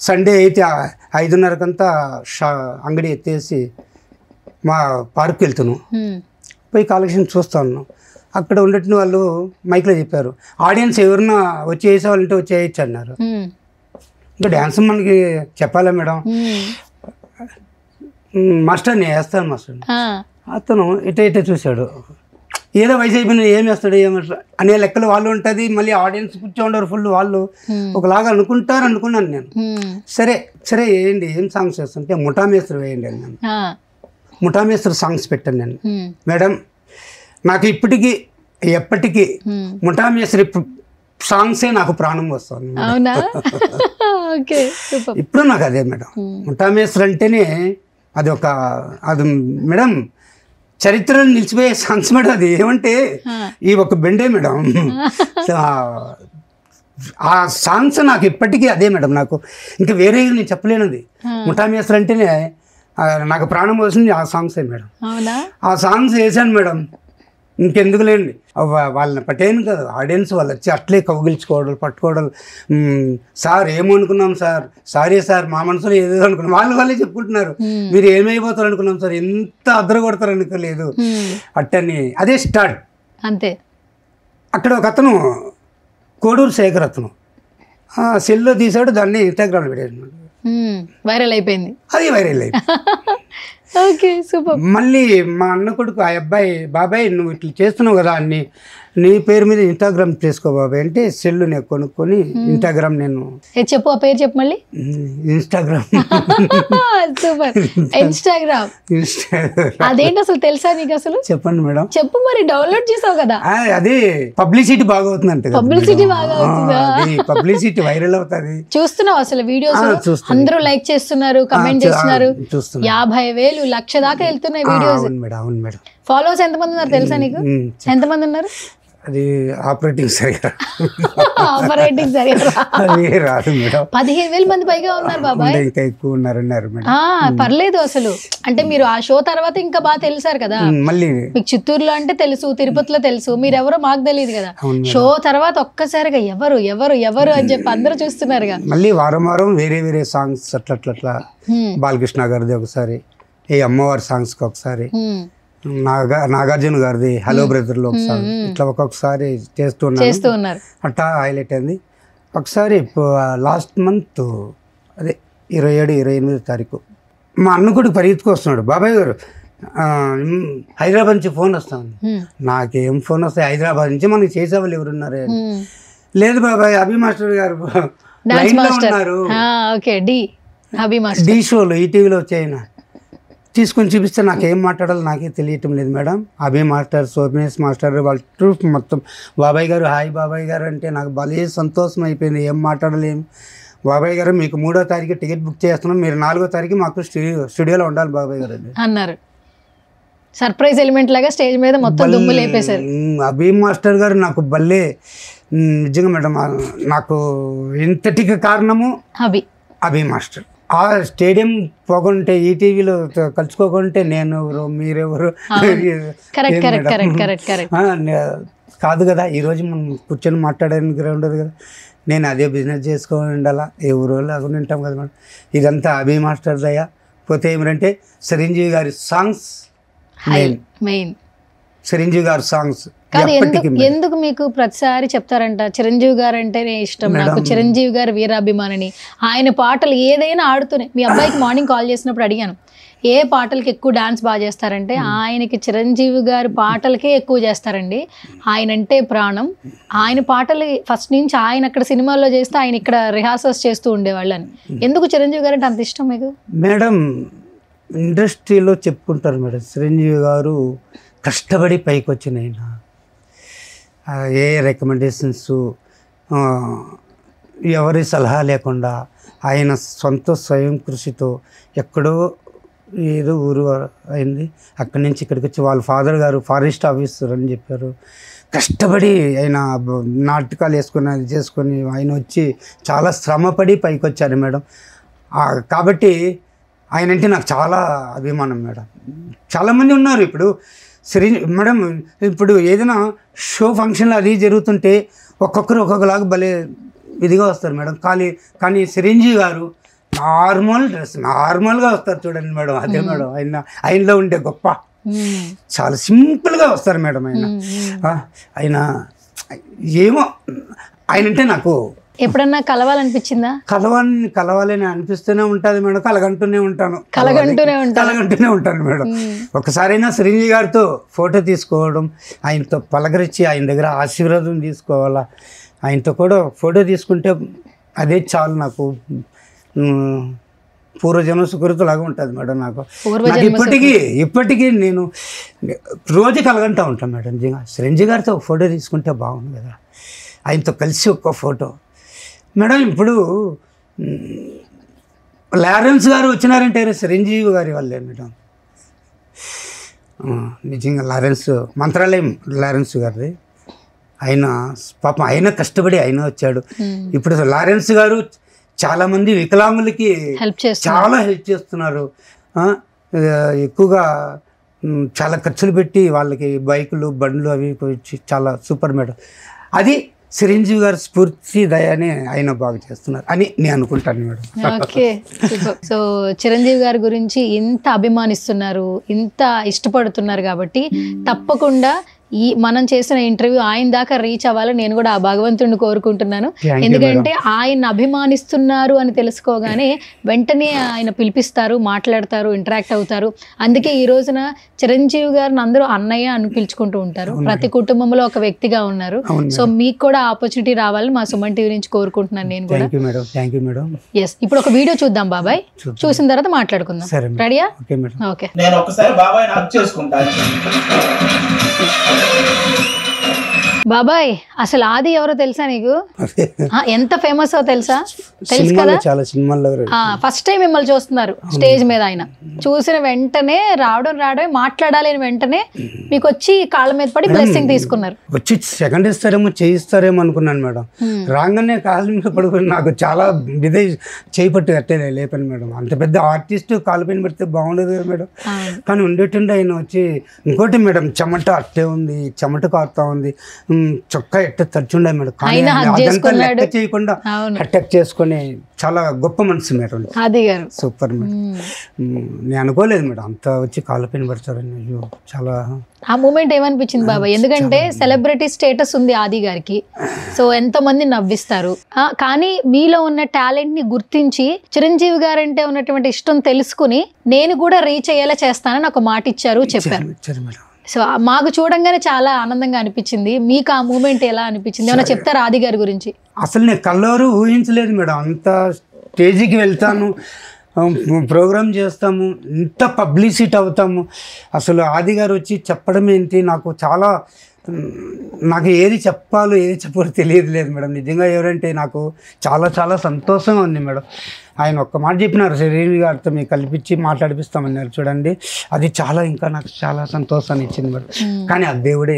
సండే అయితే 5:30కంతా అంగడి ఎత్తేసి మా పార్క్కి వెళ్తాను, పోయి కాలక్షేపం చూస్తా ఉన్నాను. అక్కడ ఉండేటిన వాళ్ళు మైక్లో చెప్పారు, ఆడియన్స్ ఎవరన్నా వచ్చి వేసేవాళ్ళంటే వచ్చి వేయచ్చు అన్నారు. ఇంకా డ్యాన్స్ మనకి చెప్పాలా మేడం? మాస్టర్ నేను వేస్తాను మాస్టర్. అతను ఇటే చూశాడు, ఏదో వయసు అయిపోయినా ఏం వేస్తాడు అనే లెక్కలు వాళ్ళు ఉంటుంది. మళ్ళీ ఆడియన్స్ కూర్చోండారు ఫుల్, వాళ్ళు ఒకలాగా అనుకున్నాను నేను. సరే వేయండి, ఏం సాంగ్స్ వేస్తుంటే ముఠామేశ్వరి వేయండి అని నేను ముఠామేశ్వరి సాంగ్స్ పెట్టాను నేను. మేడం నాకు ఎప్పటికీ ముఠామేశ్వరి సాంగ్సే నాకు ప్రాణం వస్తుంది. ఇప్పుడు నాకు అదే మేడం, ముఠామేశ్వరి అంటేనే అది మేడం చరిత్రలో నిలిచిపోయే సాంగ్స్ మేడం. అది ఏమంటే ఈ ఒక బెండే మేడం. ఆ సాంగ్స్ నాకు ఇప్పటికీ అదే మేడం. నాకు ఇంకా వేరే నేను చెప్పలేనిది. ముఠామేశ్వరి అంటేనే నాకు ప్రాణం వస్తుంది ఆ సాంగ్సే మేడం. ఆ సాంగ్స్ వేసాను మేడం. ఇంకెందుకు లేండి, వాళ్ళని పట్టేను కదా ఆడియన్స్, వాళ్ళు వచ్చి అట్లే కౌగిల్చుకోవడం పట్టుకోవడం. సార్ ఏమనుకున్నాం సార్, సారీ సార్ మా మనసులో ఏదో అనుకున్నాం. వాళ్ళే చెప్పుకుంటున్నారు, మీరు ఏమైపోతారు అనుకున్నాం సార్, ఎంత అద్దరు కొడతారు అనుకోలేదు అట్టని. అదే స్టార్ట్ అంతే. అక్కడ ఒక అతను కోడూరు శేఖర్ అతను సెల్లో తీసాడు, దాన్ని ఇన్స్టాగ్రామ్లో పెట్టాడు. వైరల్ అయిపోయింది. అది వైరల్ అయిపోయింది. మళ్ళీ మా అన్న కొడుకు ఆ అబ్బాయి, బాబాయ్ నువ్వు ఇట్లా చేస్తున్నావు కదా అన్ని, నీ పేరు మీద ఇన్స్టాగ్రామ్ చేసుకో బాబాయ్ అంటే సెల్లు నేను కొనుక్కొని ఇన్స్టాగ్రామ్ నేను చెప్పు, ఆ పేరు చెప్పు మళ్ళీ. ఇన్స్టాగ్రామ్. సూపర్. ఇన్స్టాగ్రామ్ అదేంటి అసలు తెలుసా నీకు? అసలు చెప్పండి మేడం. చెప్పు మరి, డౌన్లోడ్ చేసావు కదా. అది పబ్లిసిటీ బాగా అవుతుందంటే. పబ్లిసిటీ బాగా అవుతుందా? పబ్లిసిటీ వైరల్ అవుతుంది. చూస్తున్నావు అసలు వీడియోస్? అందరూ లైక్ చేస్తున్నారు, కమెంట్ చేస్తున్నారు. 50,000 1,00,000 దాకా వెళ్తున్నాయి వీడియోస్. అవును మేడం. ఫాలోవర్స్ ఎంతమంది ఉన్నారు తెలుసా నీకు? ఎంతమంది ఉన్నారు? అది ఆపరేటింగ్ సరిగా రాదు మేడం. 15,000 మంది పైగా ఉన్నారు బాబాయ్. ఇంకా ఎక్కువ ఉన్నారు. పర్లేదు అసలు. అంటే మీరు ఆ షో తర్వాత ఇంకా బాగా తెలిసారు కదా. మళ్ళీ మీకు చిత్తూరులో అంటే తెలుసు, తిరుపతిలో తెలుసు, మీరెవరో మాకు తెలియదు కదా. షో తర్వాత ఒక్కసారిగా ఎవరు ఎవరు ఎవరు అని చెప్పి అందరూ చూస్తున్నారుగా. మళ్ళీ వారం వేరే సాంగ్స్ అట్లా బాలకృష్ణ గారిది ఒకసారి, ఈ అమ్మవారి సాంగ్స్ కి ఒకసారి, నాగార్జున గారిది హలో బ్రదర్లో ఒకసారి, ఇట్లా ఒక్కొక్కసారి చేస్తూ ఉన్నారు. అట్టా హైలైట్ అయింది. ఒకసారి లాస్ట్ మంత్ అదే 27-28 తారీఖు మా అన్న కూడా పరిగెత్తుకు వస్తున్నాడు, బాబాయ్ గారు హైదరాబాద్ నుంచి ఫోన్ వస్తాను. నాకేం ఫోన్ వస్తాయి, హైదరాబాద్ నుంచి మనకి చేసేవాళ్ళు ఎవరున్నారు? లేదు బాబాయ్, అభి మాస్టర్ గారు లైన్లో ఉన్నారు, డి షోలో ఈటీవీలో వచ్చాయినా తీసుకొని చూపిస్తే నాకేం మాట్లాడాలో నాకే తెలియటం లేదు మేడం. అభి మాస్టర్, సోమేష్ మాస్టర్, వాళ్ళ ట్రూప్ మొత్తం, బాబాయ్ గారు హాయ్ బాబాయ్ గారు అంటే నాకు భలే సంతోషం అయిపోయింది. ఏం మాట్లాడలేము. బాబాయ్ గారు మీకు 3వ తారీఖు టికెట్ బుక్ చేస్తున్నాం, మీరు 4వ తారీఖు మాకు స్టూడియోలో ఉండాలి బాబాయ్ గారు అన్నారు. సర్ప్రైజ్ ఎలిమెంట్ లాగా స్టేజ్ మీద మొత్తం దుమ్ము లేపేశారు. అభి మాస్టర్ గారు నాకు భలే నిజంగా మేడం, నాకు ఇంతటికి కారణము అభి మాస్టర్. ఆ స్టేడియం పోకుంటే, ఈటీవీలో కలుసుకోకుంటే నేను మీరెవరు కాదు కదా. ఈరోజు మనం కూర్చొని మాట్లాడడానికి ఉండదు కదా. నేను అదే బిజినెస్ చేసుకొని ఉండాలా, ఎవరో లాగా ఉంటాం కదా మేడం. ఇదంతా అభి మాస్టర్ దయ. పోతే ఏమిటంటే చిరంజీవి గారి సాంగ్స్ మెయిన్. చిరంజీవి గారి సాంగ్స్ ఎందుకు మీకు ప్రతిసారి చెప్తారంట చిరంజీవి గారు అంటేనే ఇష్టం నాకు, చిరంజీవి గారు వీరాభిమానిని, ఆయన పాటలు ఏదైనా ఆడుతూనే. మీ అబ్బాయికి మార్నింగ్ కాల్ చేసినప్పుడు అడిగాను, ఏ పాటలకి ఎక్కువ డాన్స్ బాగా చేస్తారంటే ఆయనకి చిరంజీవి గారి పాటలకే ఎక్కువ చేస్తారండి, ఆయన అంటే ప్రాణం. ఆయన పాటలు ఫస్ట్ నుంచి ఆయన అక్కడ సినిమాల్లో చేస్తే ఆయన ఇక్కడ రిహార్సల్స్ చేస్తూ ఉండేవాళ్ళని. ఎందుకు చిరంజీవి గారు అంటే అంత ఇష్టం మీకు? మేడం ఇండస్ట్రీలో చెప్పుకుంటారు మేడం, చిరంజీవి గారు కష్టపడి పైకి వచ్చిన ఆయన, ఏ రికమెండేషన్స్ ఎవరి సలహా లేకుండా ఆయన సొంత స్వయం కృషితో ఎక్కడో ఏదో ఊరు అయింది, అక్కడి నుంచి ఇక్కడికి వచ్చి వాళ్ళ ఫాదర్ గారు ఫారెస్ట్ ఆఫీసర్ అని చెప్పారు. కష్టపడి ఆయన నాటకాలు వేసుకొని అది చేసుకొని ఆయన వచ్చి చాలా శ్రమపడి పైకి వచ్చారు మేడం. కాబట్టి ఆయన అంటే నాకు చాలా అభిమానం మేడం. చాలామంది ఉన్నారు ఇప్పుడు మేడం, ఇప్పుడు ఏదైనా షో ఫంక్షన్లు అది జరుగుతుంటే ఒక్కొక్కరు ఒక్కొక్కలాగా భలే ఇదిగా వస్తారు మేడం. కానీ చిరంజీవి గారు నార్మల్గా వస్తారు చూడండి మేడం. అదే మేడం ఆయనలో ఉండే గొప్ప. చాలా సింపుల్గా వస్తారు మేడం ఆయన ఏమో ఆయన అంటే నాకు ఎప్పుడన్నా కలవాలనిపించిందా? కలవాలని అనిపిస్తూనే ఉంటుంది మేడం. కలగంటూనే ఉంటాను మేడం. ఒకసారైనా చిరంజీవి గారితో ఫోటో తీసుకోవడం, ఆయనతో పలకరించి ఆయన దగ్గర ఆశీర్వాదం తీసుకోవాలా, ఆయనతో కూడా ఫోటో తీసుకుంటే అదే చాలు నాకు. పూర్వజన్మ సుకృతిలాగా ఉంటుంది మేడం నాకు. ఇప్పటికీ నేను రోజు కలగంటూ ఉంటాను మేడం. నిజంగా చిరంజీవి గారితో ఒక ఫోటో తీసుకుంటే బాగుంది కదా, ఆయనతో కలిసి ఒక్క ఫోటో మేడం. ఇప్పుడు లారెన్స్ గారు వచ్చినారంటే చిరంజీవి గారి వల్లే మేడం. నిజంగా మంత్రాలయం లారెన్స్ గారిది, ఆయన పాపం ఆయన కష్టపడి ఆయన వచ్చాడు. ఇప్పుడు లారెన్స్ గారు చాలామంది వికలాంగులకి చాలా హెల్ప్ చేస్తున్నారు. ఎక్కువగా చాలా ఖర్చులు పెట్టి వాళ్ళకి బైకులు బండ్లు అవి చాలా సూపర్ మేడం. అది చిరంజీవి గారు స్ఫూర్తి దయని ఆయన బాగా చేస్తున్నారు అని నేను అనుకుంటాను మేడం. ఓకే, సో చిరంజీవి గారి గురించి ఇంత అభిమానిస్తున్నారు, ఇంత ఇష్టపడుతున్నారు కాబట్టి తప్పకుండా మనం చేసిన ఇంటర్వ్యూ ఆయన దాకా రీచ్ అవ్వాలని నేను కూడా ఆ భగవంతుడిని కోరుకుంటున్నాను. ఎందుకంటే ఆయన అభిమానిస్తున్నారు అని తెలుసుకోగానే వెంటనే ఆయన పిలిపిస్తారు, మాట్లాడతారు, ఇంటరాక్ట్ అవుతారు. అందుకే ఈ రోజున చిరంజీవి గారిని అందరూ అన్నయ్య అని పిలుచుకుంటూ ఉంటారు. ప్రతి కుటుంబంలో ఒక వ్యక్తిగా ఉన్నారు. సో మీకు కూడా ఆపర్చునిటీ రావాలని మా సుమన్ టీవీ నుంచి కోరుకుంటున్నాను నేను కూడా. ఎస్, ఇప్పుడు ఒక వీడియో చూద్దాం బాబాయ్, చూసిన తర్వాత మాట్లాడుకుందాం. రెడీయా? ఓకే. నేను ఒకసారి బాబాయ్ హగ్ చేసుకుంటాను. బాబాయ్, అసలు ఆది ఎవరో తెలుసా నీకు? ఎంత ఫేమస్ తెలుసా? తెలుసు కదా. ఫస్ట్ టైం మిమ్మల్ని చూస్తున్నారు స్టేజ్ మీద. ఆయన చూసిన వెంటనే రావడమే మాట్లాడాలి అని వెంటనే మీకు వచ్చి కాళ్ళ మీద పడి బ్లెస్సింగ్ తీసుకున్నారు. వచ్చి సెకండ్ ఇస్తారేమో చేయిస్తారేమో అనుకున్నాను మేడం. రాగానే కాళ్ళ మీద పడుకుని నాకు చాలా చేపట్టు కట్టే లేపని మేడం. అంత పెద్ద ఆర్టిస్ట్ కాళ్ళ పైన పెడితే బాగుండదు కదా మేడం. కానీ ఉండేటుండే ఆయన వచ్చి ఇంకోటి మేడం, చెమట అట్టే ఉంది, చెమట కారుతా ఉంది, చొక్కా ఎట్ట తచ్చుండే మేడం. కానీ అదంతా లెక్క చేయకుండా అటాక్ చేసుకొని చాలా గొప్ప మనసు మేడం. Super madam. నేను అనుకోలేదు మేడం అంత వచ్చి కాళ్ళ పైన పడతారని. చాలా ఆ మూమెంట్ ఏమనిపించింది బాబా? ఎందుకంటే సెలబ్రిటీ స్టేటస్ ఉంది ఆది గారికి, సో ఎంతో మంది నవ్విస్తారు. కానీ మీలో ఉన్న టాలెంట్ ని గుర్తించి చిరంజీవి గారంటే ఉన్నటువంటి ఇష్టం తెలుసుకుని నేను కూడా రీచ్ అయ్యేలా చేస్తానని ఒక మాట ఇచ్చారు, చెప్పారు. సో మాకు చూడంగానే చాలా ఆనందంగా అనిపించింది. మీకు ఆ మూమెంట్ ఎలా అనిపించింది? ఏమైనా చెప్తారా ఆది గారి గురించి? అసలు నేను కళ్ళవారు ఊహించలేదు మేడం. అంత స్టేజ్కి వెళ్తాను, ప్రోగ్రామ్ చేస్తాము, ఇంత పబ్లిసిటీ అవుతాము. అసలు ఆది గారు వచ్చి చెప్పడం ఏంటి, నాకు ఏది చెప్పాలో ఏది చెప్పాలో తెలియదు లేదు మేడం. నిజంగా ఎవరంటే నాకు చాలా చాలా సంతోషంగా ఉంది మేడం. ఆయన ఒక్క మాట చెప్పినారు, చిరంజీవి గారితో మీకు కల్పించి మాట్లాడిపిస్తామన్నారు చూడండి. అది ఇంకా నాకు చాలా సంతోషాన్ని ఇచ్చింది మేడం. కానీ ఆ దేవుడే,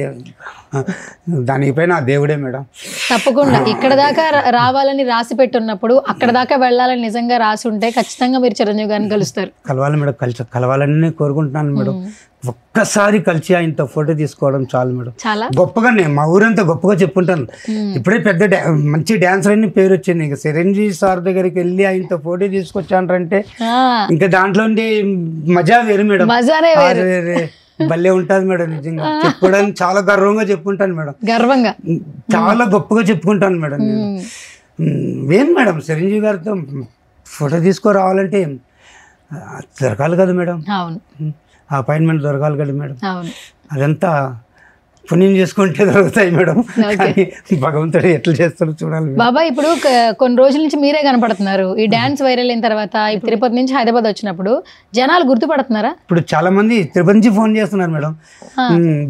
దానిపైన ఆ దేవుడే మేడం. తప్పకుండా ఇక్కడ దాకా రావాలని రాసి పెట్టున్నప్పుడు అక్కడ దాకా వెళ్ళాలని నిజంగా రాసి ఉంటే ఖచ్చితంగా మీరు చిరంజీవి గారిని కలుస్తారు. కలవాలి మేడం, కలవాలని కోరుకుంటున్నాను మేడం. ఒక్కసారి కలిసి ఆయనతో ఫోటో తీసుకోవడం చాలు మేడం. గొప్పగా నేను మా ఊరంతా గొప్పగా చెప్పుకుంటాను. ఇప్పుడే పెద్ద మంచి డాన్సర్ అని పేరు వచ్చింది. ఇంకా చిరంజీవి సార్ దగ్గరికి వెళ్ళి ఆయనతో ఫోటో తీసుకొచ్చానంటే ఇంకా దాంట్లో మజా వేరు మేడం. భలే ఉంటుంది మేడం. నిజంగా చెప్పుకోవడానికి చాలా గర్వంగా చెప్పుకుంటాను మేడం. గర్వంగా చాలా గొప్పగా చెప్పుకుంటాను మేడం. ఏం మేడం, చిరంజీవి గారితో ఫోటో తీసుకురావాలంటే దొరకాలి కదా మేడం, అపాయింట్మెంట్ దొరకాలి కదా మేడం. అదంతా పుణ్యం చేసుకుంటే దొరుకుతాయి మేడం. కానీ భగవంతుడు ఎట్లా చేస్తారో చూడాలి. బాబాయ్ ఇప్పుడు కొన్ని రోజుల నుంచి మీరే కనపడుతున్నారు. ఈ డాన్స్ వైరల్ అయిన తర్వాత ఇప్పుడు తిరుపతి నుంచి హైదరాబాద్ వచ్చినప్పుడు జనాలు గుర్తుపడుతున్నారా? ఇప్పుడు చాలా మంది తిరుపతి నుంచి ఫోన్ చేస్తున్నారు మేడం.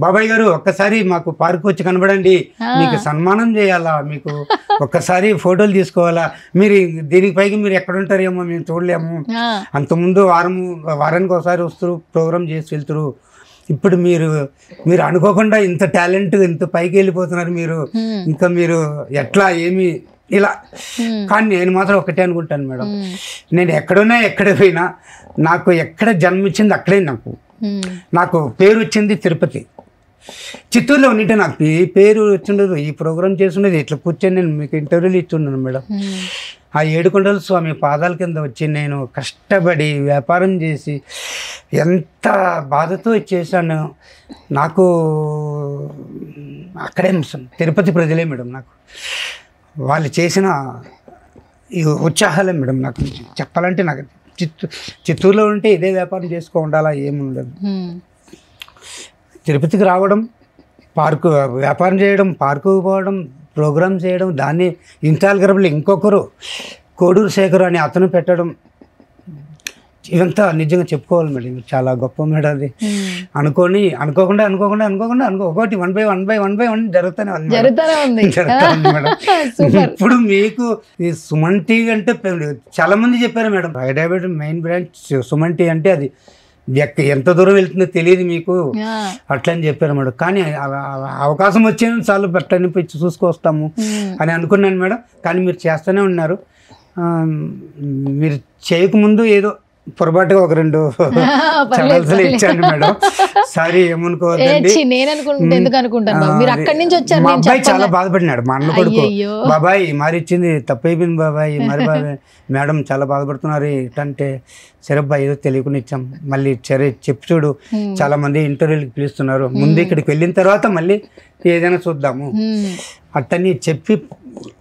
బాబాయ్ గారు ఒక్కసారి మాకు పార్క్ వచ్చి కనబడండి, మీకు సన్మానం చేయాలా, మీకు ఒక్కసారి ఫోటోలు తీసుకోవాలా, మీరు దీనికి పైకి మీరు ఎక్కడ ఉంటారేమో మేము చూడలేము. అంతకుముందు వారానికి ఒకసారి వస్తారు, ప్రోగ్రామ్ చేసి వెళ్తారు. ఇప్పుడు మీరు అనుకోకుండా ఇంత టాలెంట్ ఇంత పైకి వెళ్ళిపోతున్నారు మీరు, ఇంకా మీరు ఎట్లా ఏమి ఇలా. కానీ నేను మాత్రం ఒకటే అనుకుంటాను మేడం, నేను ఎక్కడున్నా ఎక్కడ పోయినా నాకు ఎక్కడ జన్మించింది అక్కడే. నాకు పేరు వచ్చింది తిరుపతి. చిత్తూరులో ఉంటే నాకు పేరు వచ్చిండదు, ఈ ప్రోగ్రామ్ చేస్తుండేది. ఇట్లా కూర్చొని నేను మీకు ఇంటర్వ్యూలు ఇచ్చున్నాను మేడం. ఆ ఏడుకొండల స్వామి పాదాల కింద వచ్చి నేను కష్టపడి వ్యాపారం చేసి ఎంత బాధతో చేశాను. నాకు అక్కడే తిరుపతి ప్రజలే మేడం, నాకు వాళ్ళు చేసిన ఈ ఉత్సాహాలే మేడం. నాకు చెప్పాలంటే నాకు చిత్తూరులో ఉంటే ఇదే వ్యాపారం చేసుకో ఉండాలా ఏముండదు. తిరుపతికి రావడం, పార్కు వ్యాపారం చేయడం, పార్కుకు పోవడం, ప్రోగ్రామ్ చేయడం, దాన్ని ఇన్స్టాగ్రామ్లో ఇంకొకరు కోడూరు శేఖర్ అని అతను పెట్టడం, ఇవంతా నిజంగా చెప్పుకోవాలి మేడం. చాలా గొప్ప మేడం అది. అనుకోకుండా ఒకటి 1 by 1 జరుగుతూనే ఉంది మేడం. ఇప్పుడు మీకు ఈ సుమన్ టీ అంటే చాలా మంది చెప్పారు madam, Hyderabad main branch Suman టీ అంటే అది ఎంత దూరం వెళ్తుందో తెలియదు మీకు అట్లా అని చెప్పారు మేడం. కానీ అవకాశం వచ్చేది చాలు పెట్టని చూసుకొస్తాము అని అనుకున్నాను మేడం. కానీ మీరు చేస్తూనే ఉన్నారు. మీరు చేయకముందు ఏదో పొరపాటుగా 2 ఛానల్స్ ఇచ్చాను మేడం. సారీ ఏమనుకోవద్దండి. మా అబ్బాయి చాలా బాధపడినాడు, మా అన్న కొడుకు. బాబాయ్ మరి ఇచ్చింది తప్పైపోయింది బాబాయ్, మరి బాబాయ్ మేడం చాలా బాధపడుతున్నారు ఏంటంటే, సరే అబ్బాయి ఏదో తెలియకుండా ఇచ్చాం, మళ్ళీ సరే చెప్పి చూడు, చాలా మంది ఇంటర్వ్యూలకు పిలుస్తున్నారు, ముందు ఇక్కడికి వెళ్ళిన తర్వాత మళ్ళీ ఏదైనా చూద్దాము అట్టని చెప్పి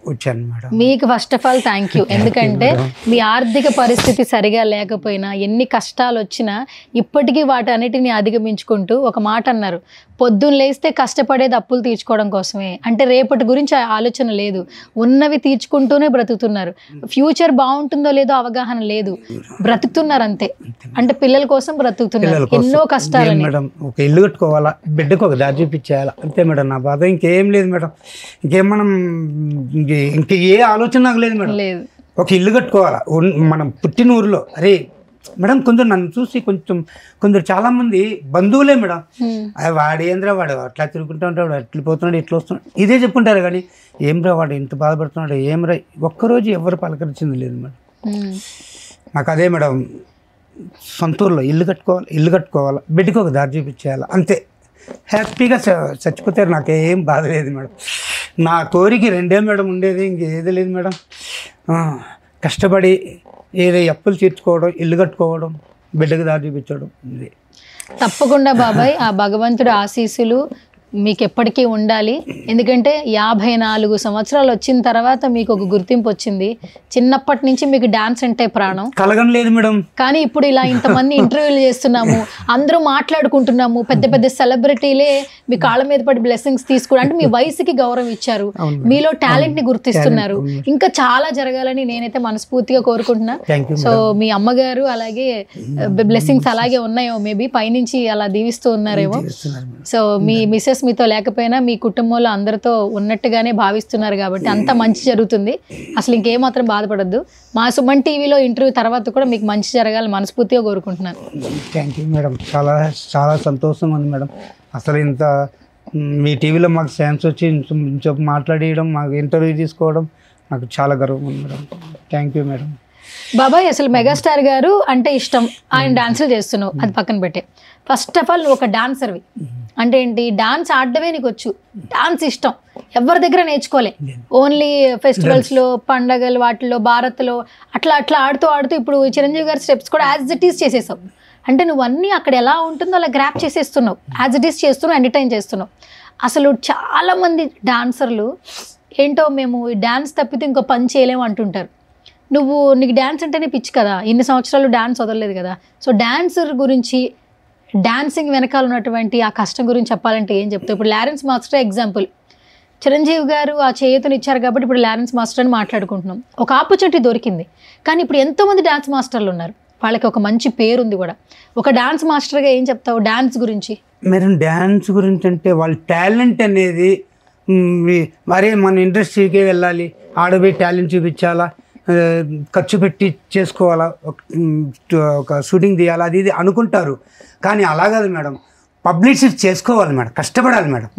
వచ్చాను మేడం. మీకు first of all thank you. ఎందుకంటే మీ ఆర్థిక పరిస్థితి సరిగా లేకపోయినా, ఎన్ని కష్టాలు వచ్చినా ఇప్పటికీ వాటన్నిటిని అధిగమించుకుంటూ ఒక మాట అన్నారు, పొద్దున్న లేస్తే కష్టపడేది అప్పులు తీర్చుకోవడం కోసమే. అంటే రేపటి గురించి ఆలోచన లేదు, ఉన్నవి తీర్చుకుంటూనే బ్రతుకుతున్నారు. ఫ్యూచర్ బాగుంటుందో లేదో అవగాహన లేదు, బ్రతుకుతున్నారు అంతే. అంటే పిల్లల కోసం బ్రతుకుతున్నారు, ఎన్నో కష్టాలు. మేడం ఒక ఇల్లు కట్టుకోవాలా, బిడ్డకు ఒక దారి చూపించేయాలా, అంతే మేడం నా బాధ. ఇంకేం లేదు మేడం, ఇంక ఏ ఆలోచన నాకు లేదు మేడం. ఒక ఇల్లు కట్టుకోవాలా మనం పుట్టిన ఊరిలో. అరే మేడం కొందరు నన్ను చూసి కొందరు చాలా మంది బంధువులే మేడం, వాడేంద్రా వాడు అట్లా తిరుగుకుంటూ ఉంటాడు, అట్లా పోతున్నాడు, ఇట్లా వస్తున్నాడు, ఇదే చెప్పుకుంటారు. కానీ ఏమ్రా వాడు ఇంత బాధపడుతున్నాడు, ఏమ్రా ఒక్కరోజు ఎవరు పలకరించింది లేదు మేడం. నాకు అదే మేడం, సొంతూరులో ఇల్లు కట్టుకోవాలా, బిడ్డకు ఒక దారి చూపించేయాలి, అంతే. హ్యాపీగా చచ్చిపోతే నాకేం బాధ లేదు మేడం. నా కోరిక 2 మేడం ఉండేది, ఇంకేది లేదు మేడం. కష్టపడి ఏదో అప్పులు తీర్చుకోవడం, ఇల్లు కట్టుకోవడం, బిడ్డకు దారి చూపించడం. ఇది తప్పకుండా బాబాయ్, ఆ భగవంతుడి ఆశీస్సులు మీకు ఎప్పటికీ ఉండాలి. ఎందుకంటే 54 సంవత్సరాలు వచ్చిన తర్వాత మీకు ఒక గుర్తింపు వచ్చింది. చిన్నప్పటి నుంచి మీకు డాన్స్ అంటే ప్రాణం, కలగం లేదు మేడం. కానీ ఇప్పుడు ఇలా ఇంతమంది ఇంటర్వ్యూలు చేస్తున్నాము, అందరూ మాట్లాడుకుంటున్నాము, పెద్ద పెద్ద సెలబ్రిటీలే మీ కాళ్ళ మీద పడి బ్లెస్సింగ్స్ తీసుకుని, అంటే మీ వయసుకి గౌరవం ఇచ్చారు, మీలో టాలెంట్ ని గుర్తిస్తున్నారు. ఇంకా చాలా జరగాలని నేనైతే మనస్ఫూర్తిగా కోరుకుంటున్నా. సో మీ అమ్మగారు అలాగే బ్లెస్సింగ్స్ అలాగే ఉన్నాయో, మేబీ పైనుంచి అలా దీవిస్తూ ఉన్నారేమో. సో మీ మిసెస్ మీతో లేకపోయినా మీ కుటుంబంలో అందరితో ఉన్నట్టుగానే భావిస్తున్నారు కాబట్టి అంత మంచి జరుగుతుంది. అసలు ఇంకేమాత్రం బాధపడద్దు. మా సుమన్ టీవీలో ఇంటర్వ్యూ తర్వాత కూడా మీకు మంచి జరగాలని మనస్ఫూర్తిగా కోరుకుంటున్నాను. థ్యాంక్ యూ మేడం, చాలా చాలా సంతోషంగా ఉంది మేడం. అసలు ఇంత మీ టీవీలో మాకు ఛాన్స్ వచ్చి మాట్లాడేయడం, మాకు ఇంటర్వ్యూ తీసుకోవడం నాకు చాలా గర్వం ఉంది మేడం. Thank you madam. బాబాయ్ అసలు మెగాస్టార్ గారు అంటే ఇష్టం, ఆయన డాన్సులు చేస్తున్నావు, అది పక్కన పెట్టే. ఫస్ట్ ఆఫ్ ఆల్ నువ్వు ఒక డాన్సర్వి అంటే ఏంటి, డాన్స్ ఆడడమే నీకు వచ్చు, డాన్స్ ఇష్టం, ఎవరి దగ్గర నేర్చుకోలే, ఓన్లీ ఫెస్టివల్స్లో, పండగలు, వాటిలో, భారత్లో అట్లా ఆడుతూ ఇప్పుడు చిరంజీవి గారి స్టెప్స్ కూడా యాజ్ ఇట్ ఈస్ చేసేసావు. అంటే నువ్వు అన్నీ అక్కడ ఎలా ఉంటుందో అలా గ్రాప్ చేసేస్తున్నావు, యాజ్ ఇట్ ఈస్ చేస్తున్నావు, ఎంటర్టైన్ చేస్తున్నావు. అసలు చాలామంది డాన్సర్లు ఏంటో మేము ఈ డాన్స్ తప్పితే ఇంకో పని చేయలేము అంటుంటారు. నీకు డ్యాన్స్ అంటేనే పిచ్చి కదా, ఇన్ని సంవత్సరాలు డ్యాన్స్ వదలలేదు కదా. సో డాన్సర్ గురించి డాన్సింగ్ వెనకాల ఉన్నటువంటి ఆ కష్టం గురించి చెప్పాలంటే ఏం చెప్తావు? ఇప్పుడు లారెన్స్ మాస్టర్ ఎగ్జాంపుల్, చిరంజీవి గారు ఆ చేయూతను ఇచ్చారు కాబట్టి ఇప్పుడు లారెన్స్ మాస్టర్ అని మాట్లాడుకుంటున్నాం. ఒక ఆపర్చునిటీ దొరికింది, కానీ ఇప్పుడు ఎంతోమంది డాన్స్ మాస్టర్లు ఉన్నారు, వాళ్ళకి ఒక మంచి పేరు ఉంది కూడా. ఒక డాన్స్ మాస్టర్గా ఏం చెప్తావు డాన్స్ గురించి? మేడం డ్యాన్స్ గురించి అంటే వాళ్ళ టాలెంట్ అనేది మరే మన ఇండస్ట్రీకే వెళ్ళాలి, ఆడపోయి టాలెంట్ చూపించాలా, ఖర్చు పెట్టి చేసుకోవాలా, ఒక షూటింగ్ తీయాలా, అది ఇది అనుకుంటారు. కానీ అలా కాదు మేడం, పబ్లిసిటీ చేసుకోవాలి మేడం, కష్టపడాలి మేడం,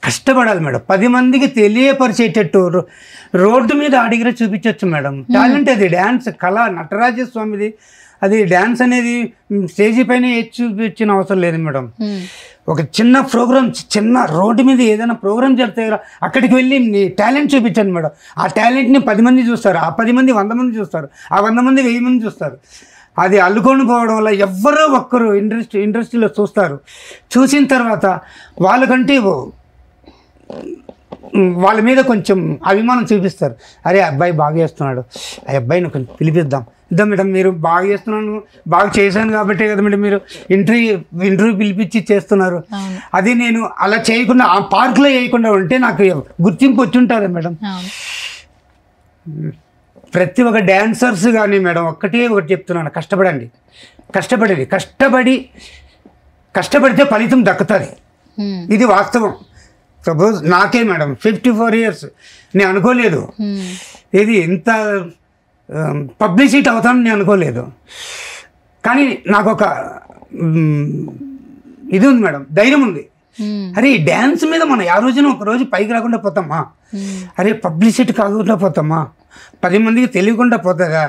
కష్టపడాలి మేడం. 10 మందికి తెలియపరిచేటట్టు రోడ్డు మీద అడిగిన చూపించవచ్చు మేడం. టాలెంట్ అది, డ్యాన్స్ కళ, నటరాజ స్వామిది అది. డ్యాన్స్ అనేది స్టేజీ పైన చూపించిన అవసరం లేదు మేడం. ఒక చిన్న ప్రోగ్రామ్, చిన్న రోడ్డు మీద ఏదైనా ప్రోగ్రామ్ జరిగితే అక్కడికి వెళ్ళి నీ టాలెంట్ చూపించండి మేడం. ఆ టాలెంట్ని 10 మంది చూస్తారు, ఆ 10 మంది 100 మంది చూస్తారు, ఆ 100 మంది 1000 మంది చూస్తారు. అది అల్లుకొని పోవడం వల్ల ఎవరో ఒక్కరు ఇండస్ట్రీలో చూస్తారు. చూసిన తర్వాత వాళ్ళకంటే వాళ్ళ మీద కొంచెం అభిమానం చూపిస్తారు. అరే అబ్బాయి బాగా చేస్తున్నాడు, ఆ అబ్బాయిని కొంచెం పిలిపిద్దాం. ఇద్దాం మేడం, మీరు బాగా చేస్తున్నాను, బాగా చేశాను కాబట్టే కదా మేడం మీరు ఇంటర్వ్యూ పిలిపించి చేస్తున్నారు. అది నేను అలా చేయకుండా, ఆ పార్క్లో చేయకుండా ఉంటే నాకు గుర్తింపు వచ్చి ఉంటుందా మేడం? ప్రతి ఒక్క డ్యాన్సర్స్ కానీ మేడం ఒకటి చెప్తున్నాను, కష్టపడండి, కష్టపడితే ఫలితం దక్కుతుంది. ఇది వాస్తవం. సపోజ్ నాకే మేడం 54 years, నేను అనుకోలేదు ఇది ఇంత పబ్లిసిటీ అవుతానని నేను అనుకోలేదు. కానీ నాకు ఒక ఇది ఉంది మేడం, ధైర్యం ఉంది. అరే ఈ డ్యాన్స్ మీద మనం ఆ రోజున ఒక రోజు పైకి రాకుండా పోతామా, అరే పబ్లిసిటీ కాకుండా పోతామా, 10 మందికి తెలియకుండా పోతుందా,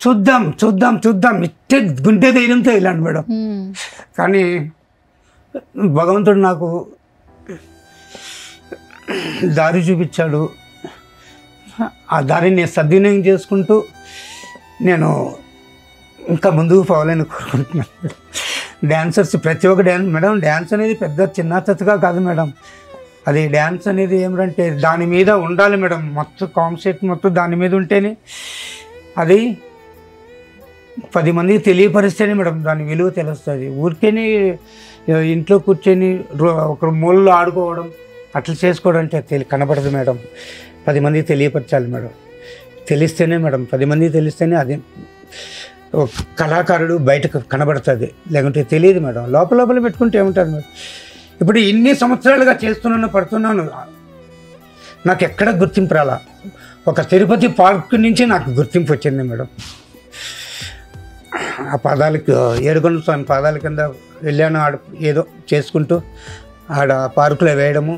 చూద్దాం ఇచ్చే గుండె ధైర్యంతో వెళ్ళాను మేడం. కానీ భగవంతుడు నాకు దారి చూపించాడు. ఆ దారిని నేను సద్వినియోగం చేసుకుంటూ నేను ఇంకా ముందుకు పోవాలని కోరుకుంటున్నాను. డ్యాన్సర్స్ ప్రతి ఒక్క డ్యాన్స్ అనేది పెద్ద చిన్న చెత్తగా కాదు మేడం. అది డ్యాన్స్ అనేది ఏమిటంటే దాని మీద ఉండాలి మేడం, మొత్తం కాన్సెప్ట్ మొత్తం దాని మీద ఉంటేనే అది 10 మందికి తెలియపరిస్తేనే మేడం దాని విలువ తెలుస్తుంది. ఊరికేనే ఇంట్లో కూర్చొని ఒక మూలలో ఆడుకోవడం అట్లా చేసుకోవడం అంటే కనపడదు మేడం. 10 మందికి తెలియపరచాలి మేడం, తెలిస్తేనే మేడం 10 మందికి తెలిస్తేనే అది కళాకారుడు బయటకు కనబడుతుంది, లేకుంటే తెలియదు మేడం. లోపల పెట్టుకుంటే ఏముంటుంది మేడం. ఇప్పుడు ఇన్ని సంవత్సరాలుగా పడుతున్నాను, నాకు ఎక్కడ గుర్తింపు రాలా. ఒక తిరుపతి పార్క్ నుంచి నాకు గుర్తింపు వచ్చింది మేడం. ఆ పాదాలకు ఏడుకొండ స్వామి పాదాల కింద వెళ్ళాను, ఆడ ఏదో చేసుకుంటూ ఆడ పార్కులో వేయడము,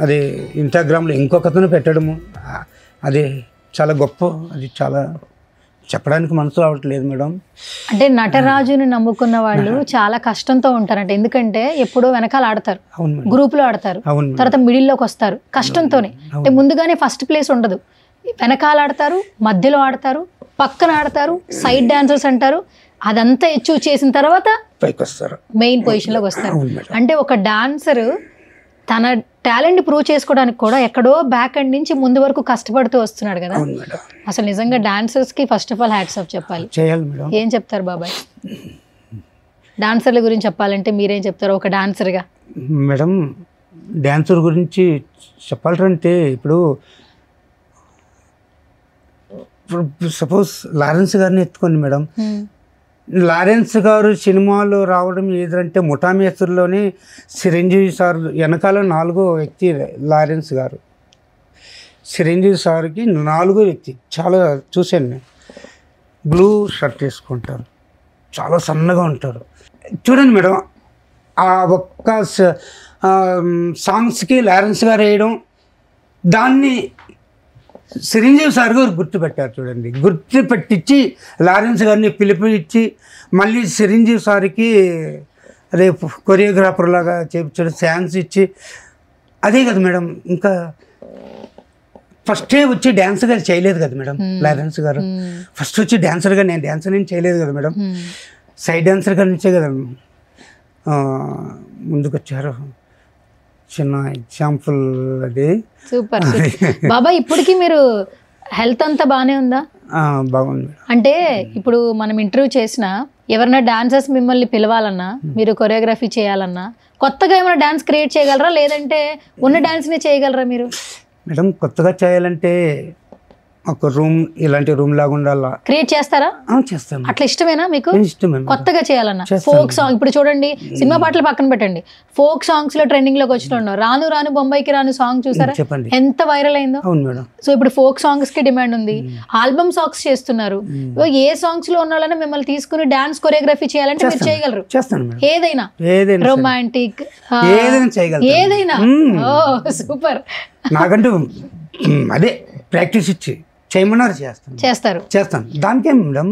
అది ఇన్స్టాగ్రామ్లో ఇంకొకతను పెట్టడము, అది చాలా గొప్ప. అది చాలా చెప్పడానికి మనసు రావట్లేదు మేడం. అంటే నటరాజుని నమ్ముకున్న వాళ్ళు చాలా కష్టంతో ఉంటారంట. ఎందుకంటే ఎప్పుడో వెనకాల ఆడతారు, గ్రూప్లో ఆడతారు, తర్వాత మిడిల్లోకి వస్తారు కష్టంతోనే. అంటే ముందుగానే ఫస్ట్ ప్లేస్ ఉండదు, వెనకాల ఆడతారు, మధ్యలో ఆడతారు, పక్కన ఆడతారు, సైడ్ డాన్సర్స్ అంటారు. అదంతా అచీవ్ చేసిన తర్వాత పైకి వస్తారు, మెయిన్ పొజిషన్లోకి వస్తారు. అంటే ఒక డాన్సర్ తన టాలెంట్ ప్రూవ్ చేసుకోవడానికి కూడా ఎక్కడో బ్యాక్ ఎండ్ నుంచి ముందు వరకు కష్టపడుతూ వస్తున్నాడు కదా. అసలు నిజంగా డాన్సర్స్కి first of all hats off చెప్పాలి. ఏం చెప్తారు బాబాయ్ డాన్సర్ల గురించి చెప్పాలంటే? మీరేం చెప్తారు ఒక డాన్సర్గా? మేడం డాన్సర్ గురించి చెప్పాలంటే ఇప్పుడు సపోజ్ లారెన్స్ గారిని ఎత్తుకోండి మేడం. లారెన్స్ గారు సినిమాలో రావడం ఏదంటే ముఠామేశ్వర్లోని చిరంజీవి సార్ వెనకాల 4వ వ్యక్తి లారెన్స్ గారు. చిరంజీవి సార్కి 4వ వ్యక్తి. చాలా చూశాను నేను. బ్లూ షర్ట్ వేసుకుంటారు, చాలా సన్నగా ఉంటారు. చూడండి మేడం, ఆ ఒక్క సాంగ్స్కి లారెన్స్ గారు వేయడం, దాన్ని చిరంజీవి సార్ గారు గుర్తుపెట్టారు. చూడండి, గుర్తుపెట్టించి లారెన్స్ గారిని పిలిపించి మళ్ళీ చిరంజీవి సార్కి రేపు కొరియోగ్రాఫర్ లాగా చేయించడం, ఛాన్స్ ఇచ్చి, అదే కదా మేడం. ఇంకా ఫస్టే వచ్చి డ్యాన్సర్గా చేయలేదు కదా మేడం లారెన్స్ గారు. ఫస్ట్ వచ్చి డాన్సర్గా నేను డ్యాన్సర్ నేను చేయలేదు కదా మేడం, సైడ్ డాన్సర్గా నుంచే కదా ముందుకు వచ్చారు. చిన్న ఎగ్జాంపుల్ అది. సూపర్ బాబా. ఇప్పటికీ మీరు హెల్త్ అంతా బాగానే ఉందా? బాగుంది. అంటే ఇప్పుడు మనం ఇంటర్వ్యూ చేసిన ఎవరైనా డాన్సర్స్ మిమ్మల్ని పిలవాలన్నా, మీరు కొరియోగ్రఫీ చేయాలన్నా, కొత్తగా ఏమైనా డాన్స్ క్రియేట్ చేయగలరా, లేదంటే ఉన్న డాన్స్ని చేయగలరా మీరు? మేడం కొత్తగా చేయాలంటే ఒక రూమ్, ఇలాంటి రూమ్ లాగా ఉండాలా. క్రియేట్ చేస్తారా? చేస్తాను. అట్లా ఇష్టమేనా మీకు? ఇష్టమే. కొత్తగా చేయాలన్నా ఫోక్ సాంగ్, ఇప్పుడు చూడండి సినిమా పాటలు పక్కన పెట్టండి, ఫోక్ సాంగ్స్ లో ట్రెండింగ్ లోకి వచ్చిన రాను రాను బొంబాయికి రాను సాంగ్ చూసారా? చెప్పండి. ఎంత వైరల్ అయిందో. అవును మేడం. సో ఇప్పుడు ఫోక్ సాంగ్స్ కి డిమాండ్ ఉంది, ఆల్బమ్ సాంగ్స్ చేస్తున్నారు. ఏ సాంగ్స్ లో ఉన్న వాళ్ళని మిమ్మల్ని తీసుకుని డాన్స్ కొరియోగ్రఫీ చేయాలంటే మీరు చేయగలరు. చేస్తాను మేడం. ఏదైనా రొమాంటిక్, ఏదైనా చేయగలరు. ఏదైనా. ఓ సూపర్. నాకంటూ అదే ప్రాక్టీస్ ఇచ్చి చేయమన్నారు, చేస్తాను. దానికే మేడం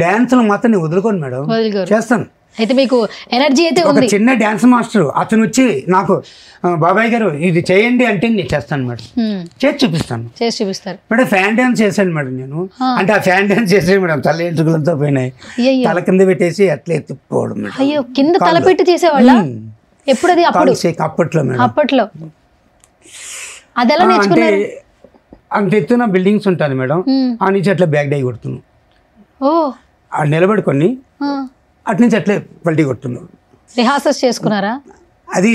డాన్స్లు మాత్రం నేను వదులుకోను మేడం, చేస్తాను. అయితే మీకు ఎనర్జీ అయితే ఒక ఉంది. చిన్న డాన్స్ మాస్టర్ అతను వచ్చి నాకు బాబాయ్ గారు ఇది చేయండి అంటే నేను చేస్తాను మేడం, చేసి చూపిస్తారు మేడం. ఫ్యాన్ డాన్స్ చేశాను మేడం నేను. అంటే ఆ ఫ్యాన్ డాన్స్ చేసే మేడం తల ఎంట్రుకలతో పోయినాయి, తల కింద పెట్టేసి అట్లా ఎత్తుకోవడం మేడం. అయ్యో, కింద తల పెట్టి చేసేవాళ్ళ? ఎప్పుడు అది? అప్పట్లో మేడం. అప్పట్లో అది ఎలా నేర్చుకున్నారు? అంత ఎత్తున బిల్డింగ్స్ ఉంటుంది మేడం, ఆ నుంచి అట్లా బ్యాక్ డై కొడుతున్నాను. ఆ నిలబడుకొని అటు నుంచి అట్లే పల్టీ కొడుతున్నాను. రిహార్సల్స్ చేసుకున్నారా? అది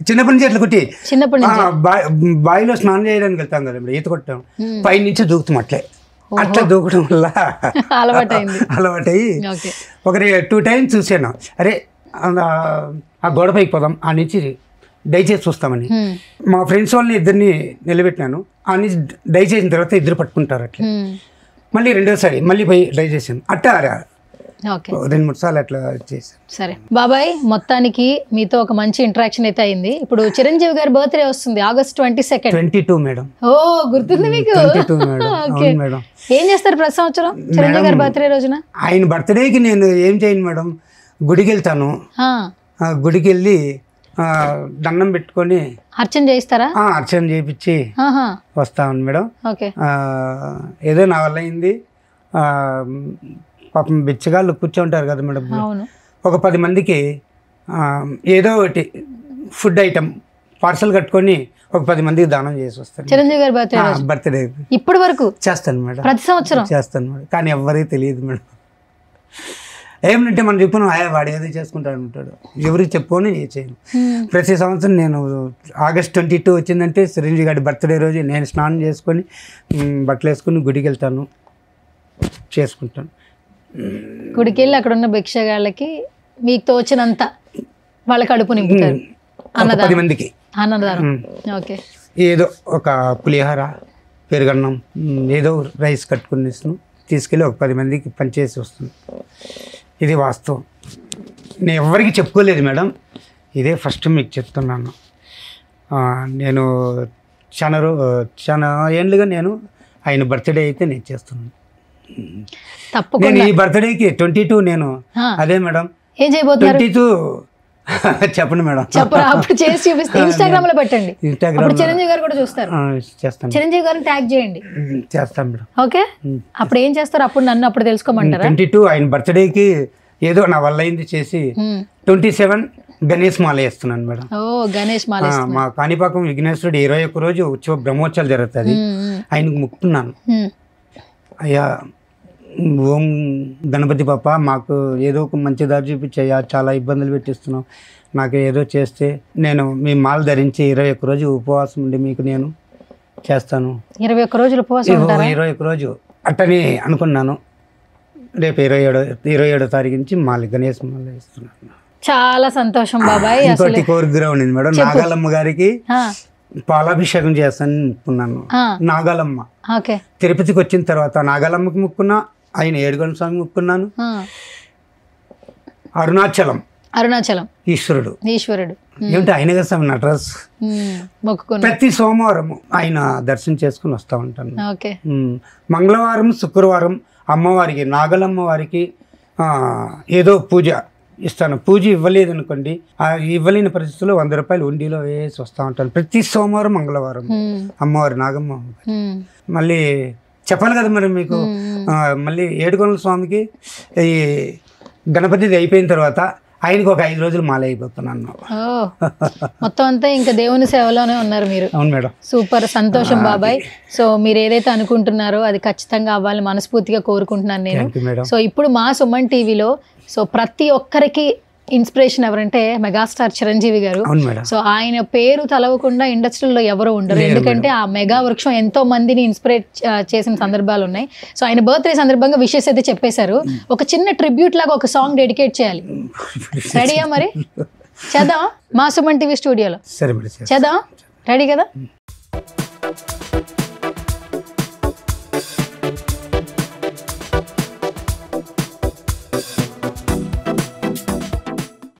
చిన్నప్పటి నుంచి అట్లా కొట్టి, చిన్నప్పటి నుంచి బావిలో స్నానం చేయడానికి వెళ్తాం కదా మేడం, ఈత కొట్టాం, పై నుంచి దూకుతాం. అట్లా దూకడం వల్ల అలవాటయ్యి ఒక 2 times చూసాను. అరే ఆ గోడ పైకి పోదాం, ఆ నుంచి దయచేసి చూస్తామని మా ఫ్రెండ్స్ వాళ్ళని ఇద్దరిని నిలబెట్టినాను. ఆ నుంచి డై చేసిన తర్వాత ఇద్దరు పట్టుకుంటారు. అట్లా మళ్ళీ రెండోసారి మళ్ళీ పోయి డై చేశాను. అట్టా 2-3 సార్లు అట్లా చేశాను. సరే బాబాయ్, మొత్తానికి మీతో ఒక మంచి ఇంటరాక్షన్ అయితే అయింది. ఇప్పుడు చిరంజీవి గారి బర్త్డే వస్తుంది August 22nd. 22 మేడం. ఓ గుర్తుంది మీకు? 22 మేడం. అవును మేడం. ఏం చేస్తారు ప్రతి సంవత్సరం చిరంజీవి గారి బర్త్డే రోజున? ఆయన బర్త్డేకి నేను ఏం చేయను మేడం, గుడికి వెళ్తాను. గుడికి వెళ్ళి దండం పెట్టుకొని అర్చన చేయిస్తారా? అర్చన చేయించి వస్తాను మేడం. ఏదో నా వల్ల అయింది. పాపం బిచ్చగాళ్ళు కూర్చోంటారు కదా మేడం, ఒక 10 మందికి ఏదో ఒకటి ఫుడ్ ఐటమ్ పార్సల్ కట్టుకొని ఒక 10 మందికి దానం చేసి వస్తాను. చిరంజీవి గారి బర్త్డే ఇప్పటి వరకు చేస్తాను మేడం, ప్రతి సంవత్సరం చేస్తాను మేడం. కానీ ఎవరికి తెలియదు మేడం. ఏమంటే మనం చెప్పను వాడు ఏదో చేసుకుంటాడు ఉంటాడు, ఎవరికి చెప్పుకొని చేయను. ప్రతి సంవత్సరం నేను August 22 వచ్చిందంటే చిరంజీవి గారి బర్త్డే రోజు నేను స్నానం చేసుకొని బట్టలు వేసుకొని గుడికి వెళ్తాను, చేసుకుంటాను. గుడికి వెళ్ళి అక్కడ ఉన్న భిక్షగాళ్ళకి మీకు తోచినంత వాళ్ళ కడుపు నింపుతారు. 10 మందికి అన్నదానం. ఓకే. ఏదో ఒక పులిహోర, పెరుగన్నం, ఏదో రైస్ కట్టుకుని ఇస్తాను, తీసుకెళ్ళి ఒక 10 మందికి పనిచేసి వస్తుంది. ఇది వాస్తవం. నేను ఎవరికి చెప్పుకోలేదు మేడం, ఇదే ఫస్ట్ మీకు చెప్తున్నాను. నేను చాలా ఏళ్ళుగా నేను ఆయన బర్త్డే అయితే నేను చేస్తున్నాను. నేను ఈ బర్త్డేకి 22 నేను అదే మేడం. ఏం చేయబోతున్నారు? 22 చెప్పండి మేడం. అప్పుడు చేసి చూపిస్తే ఇన్స్టాగ్రామ్ లో పెట్టండి. ఇన్స్టాగ్రామ్ చిరంజీవి గారు కూడా చూస్తారు. చేస్తాను. చిరంజీవి గారిని ట్యాగ్ చేయండి. చేస్తాను మేడం. ఓకే. అప్పుడు ఏం చేస్తారు? అప్పుడు నన్ను అప్పుడు తెలుసుకోమంటారా? 22 ఆయన బర్త్డేకి ఏదో నా వల్ల అయింది చేసి 27 గణేష్ మాల వేస్తున్నాను మేడం. ఓ గణేష్ మాల. మా కాణిపాకం విఘ్నేశ్వరుడు 21 రోజు ఉత్సవ బ్రహ్మోత్సవాలు జరుగుతుంది. ఆయనకు ముక్కున్నాను, అయ్యా ఓం గణపతి పాప మాకు ఏదో ఒక మంచి దారి చూపించయ్యా, చాలా ఇబ్బందులు పెట్టిస్తున్నాం, నాకు ఏదో చేస్తే నేను మీ మాల ధరించి 21 రోజు ఉపవాసం ఉండి మీకు నేను చేస్తాను. 21 రోజులు ఉపవాసం? 21 రోజు అట్టని అనుకున్నాను. రేపు 27వ తారీఖు నుంచి గణేష్ మాల వేస్తున్నాను. చాలా సంతోషం బాబాయ్. ఇంకోటి కోరిక ఉంది మేడం, నాగాలమ్మ గారికి పాలాభిషేకం చేస్తాను అనుకున్నాను. నాగాలమ్మ తిరుపతికి వచ్చిన తర్వాత నాగాలమ్మకి ముక్కున్నా, ఆయన ఏడుగొండ స్వామి ముక్కున్నాను. అరుణాచలం ఈశ్వరుడు ఏమిటి ఆయన కదా స్వామి నటరాజ్ ప్రతి సోమవారం ఆయన దర్శనం చేసుకుని వస్తూ ఉంటాను. మంగళవారం శుక్రవారం అమ్మవారికి నాగలమ్మ వారికి ఏదో పూజ ఇస్తాను. పూజ ఇవ్వలేదు అనుకోండి, ఇవ్వలేని పరిస్థితుల్లో 100 రూపాయలు ఉండిలో వేసి వస్తూ ఉంటాను ప్రతి సోమవారం మంగళవారం. అమ్మవారి నాగమ్మ మళ్ళీ చెప్పాలి కదా మరి మీకు. మళ్ళీ ఏడుకొండల స్వామికి ఈ గణపతిది అయిపోయిన తర్వాత ఆయనకి ఒక 5 రోజులు మాల అయిపోతున్నాను. ఓ మొత్తం అంతా ఇంకా దేవుని సేవలోనే ఉన్నారు మీరు. అవును మేడం. సూపర్, సంతోషం బాబాయ్. సో మీరు ఏదైతే అనుకుంటున్నారో అది ఖచ్చితంగా అవ్వాలని మనస్ఫూర్తిగా కోరుకుంటున్నాను నేను. Thank you madam. సో ఇప్పుడు మా సుమన్ టీవీలో సో ప్రతి ఒక్కరికి ఇన్స్పిరేషన్ ఎవరంటే మెగాస్టార్ చిరంజీవి గారు. అవును మేడం. సో ఆయన పేరు తలవకుండా ఇండస్ట్రీలో ఎవరు ఉండరు, ఎందుకంటే ఆ మెగా వృక్షం ఎంతో మందిని ఇన్స్పిరేట్ చేసిన సందర్భాలు ఉన్నాయి. సో ఆయన బర్త్డే సందర్భంగా విషెస్ అయితే చెప్పేశారు. ఒక చిన్న ట్రిబ్యూట్ లాగా ఒక సాంగ్ డెడికేట్ చేయాలి. రెడీయా మరి? చేద్దామా మా సుమన్ టీవీ స్టూడియోలో? సరే మేడం, చేద్దాం. రెడీ కదా?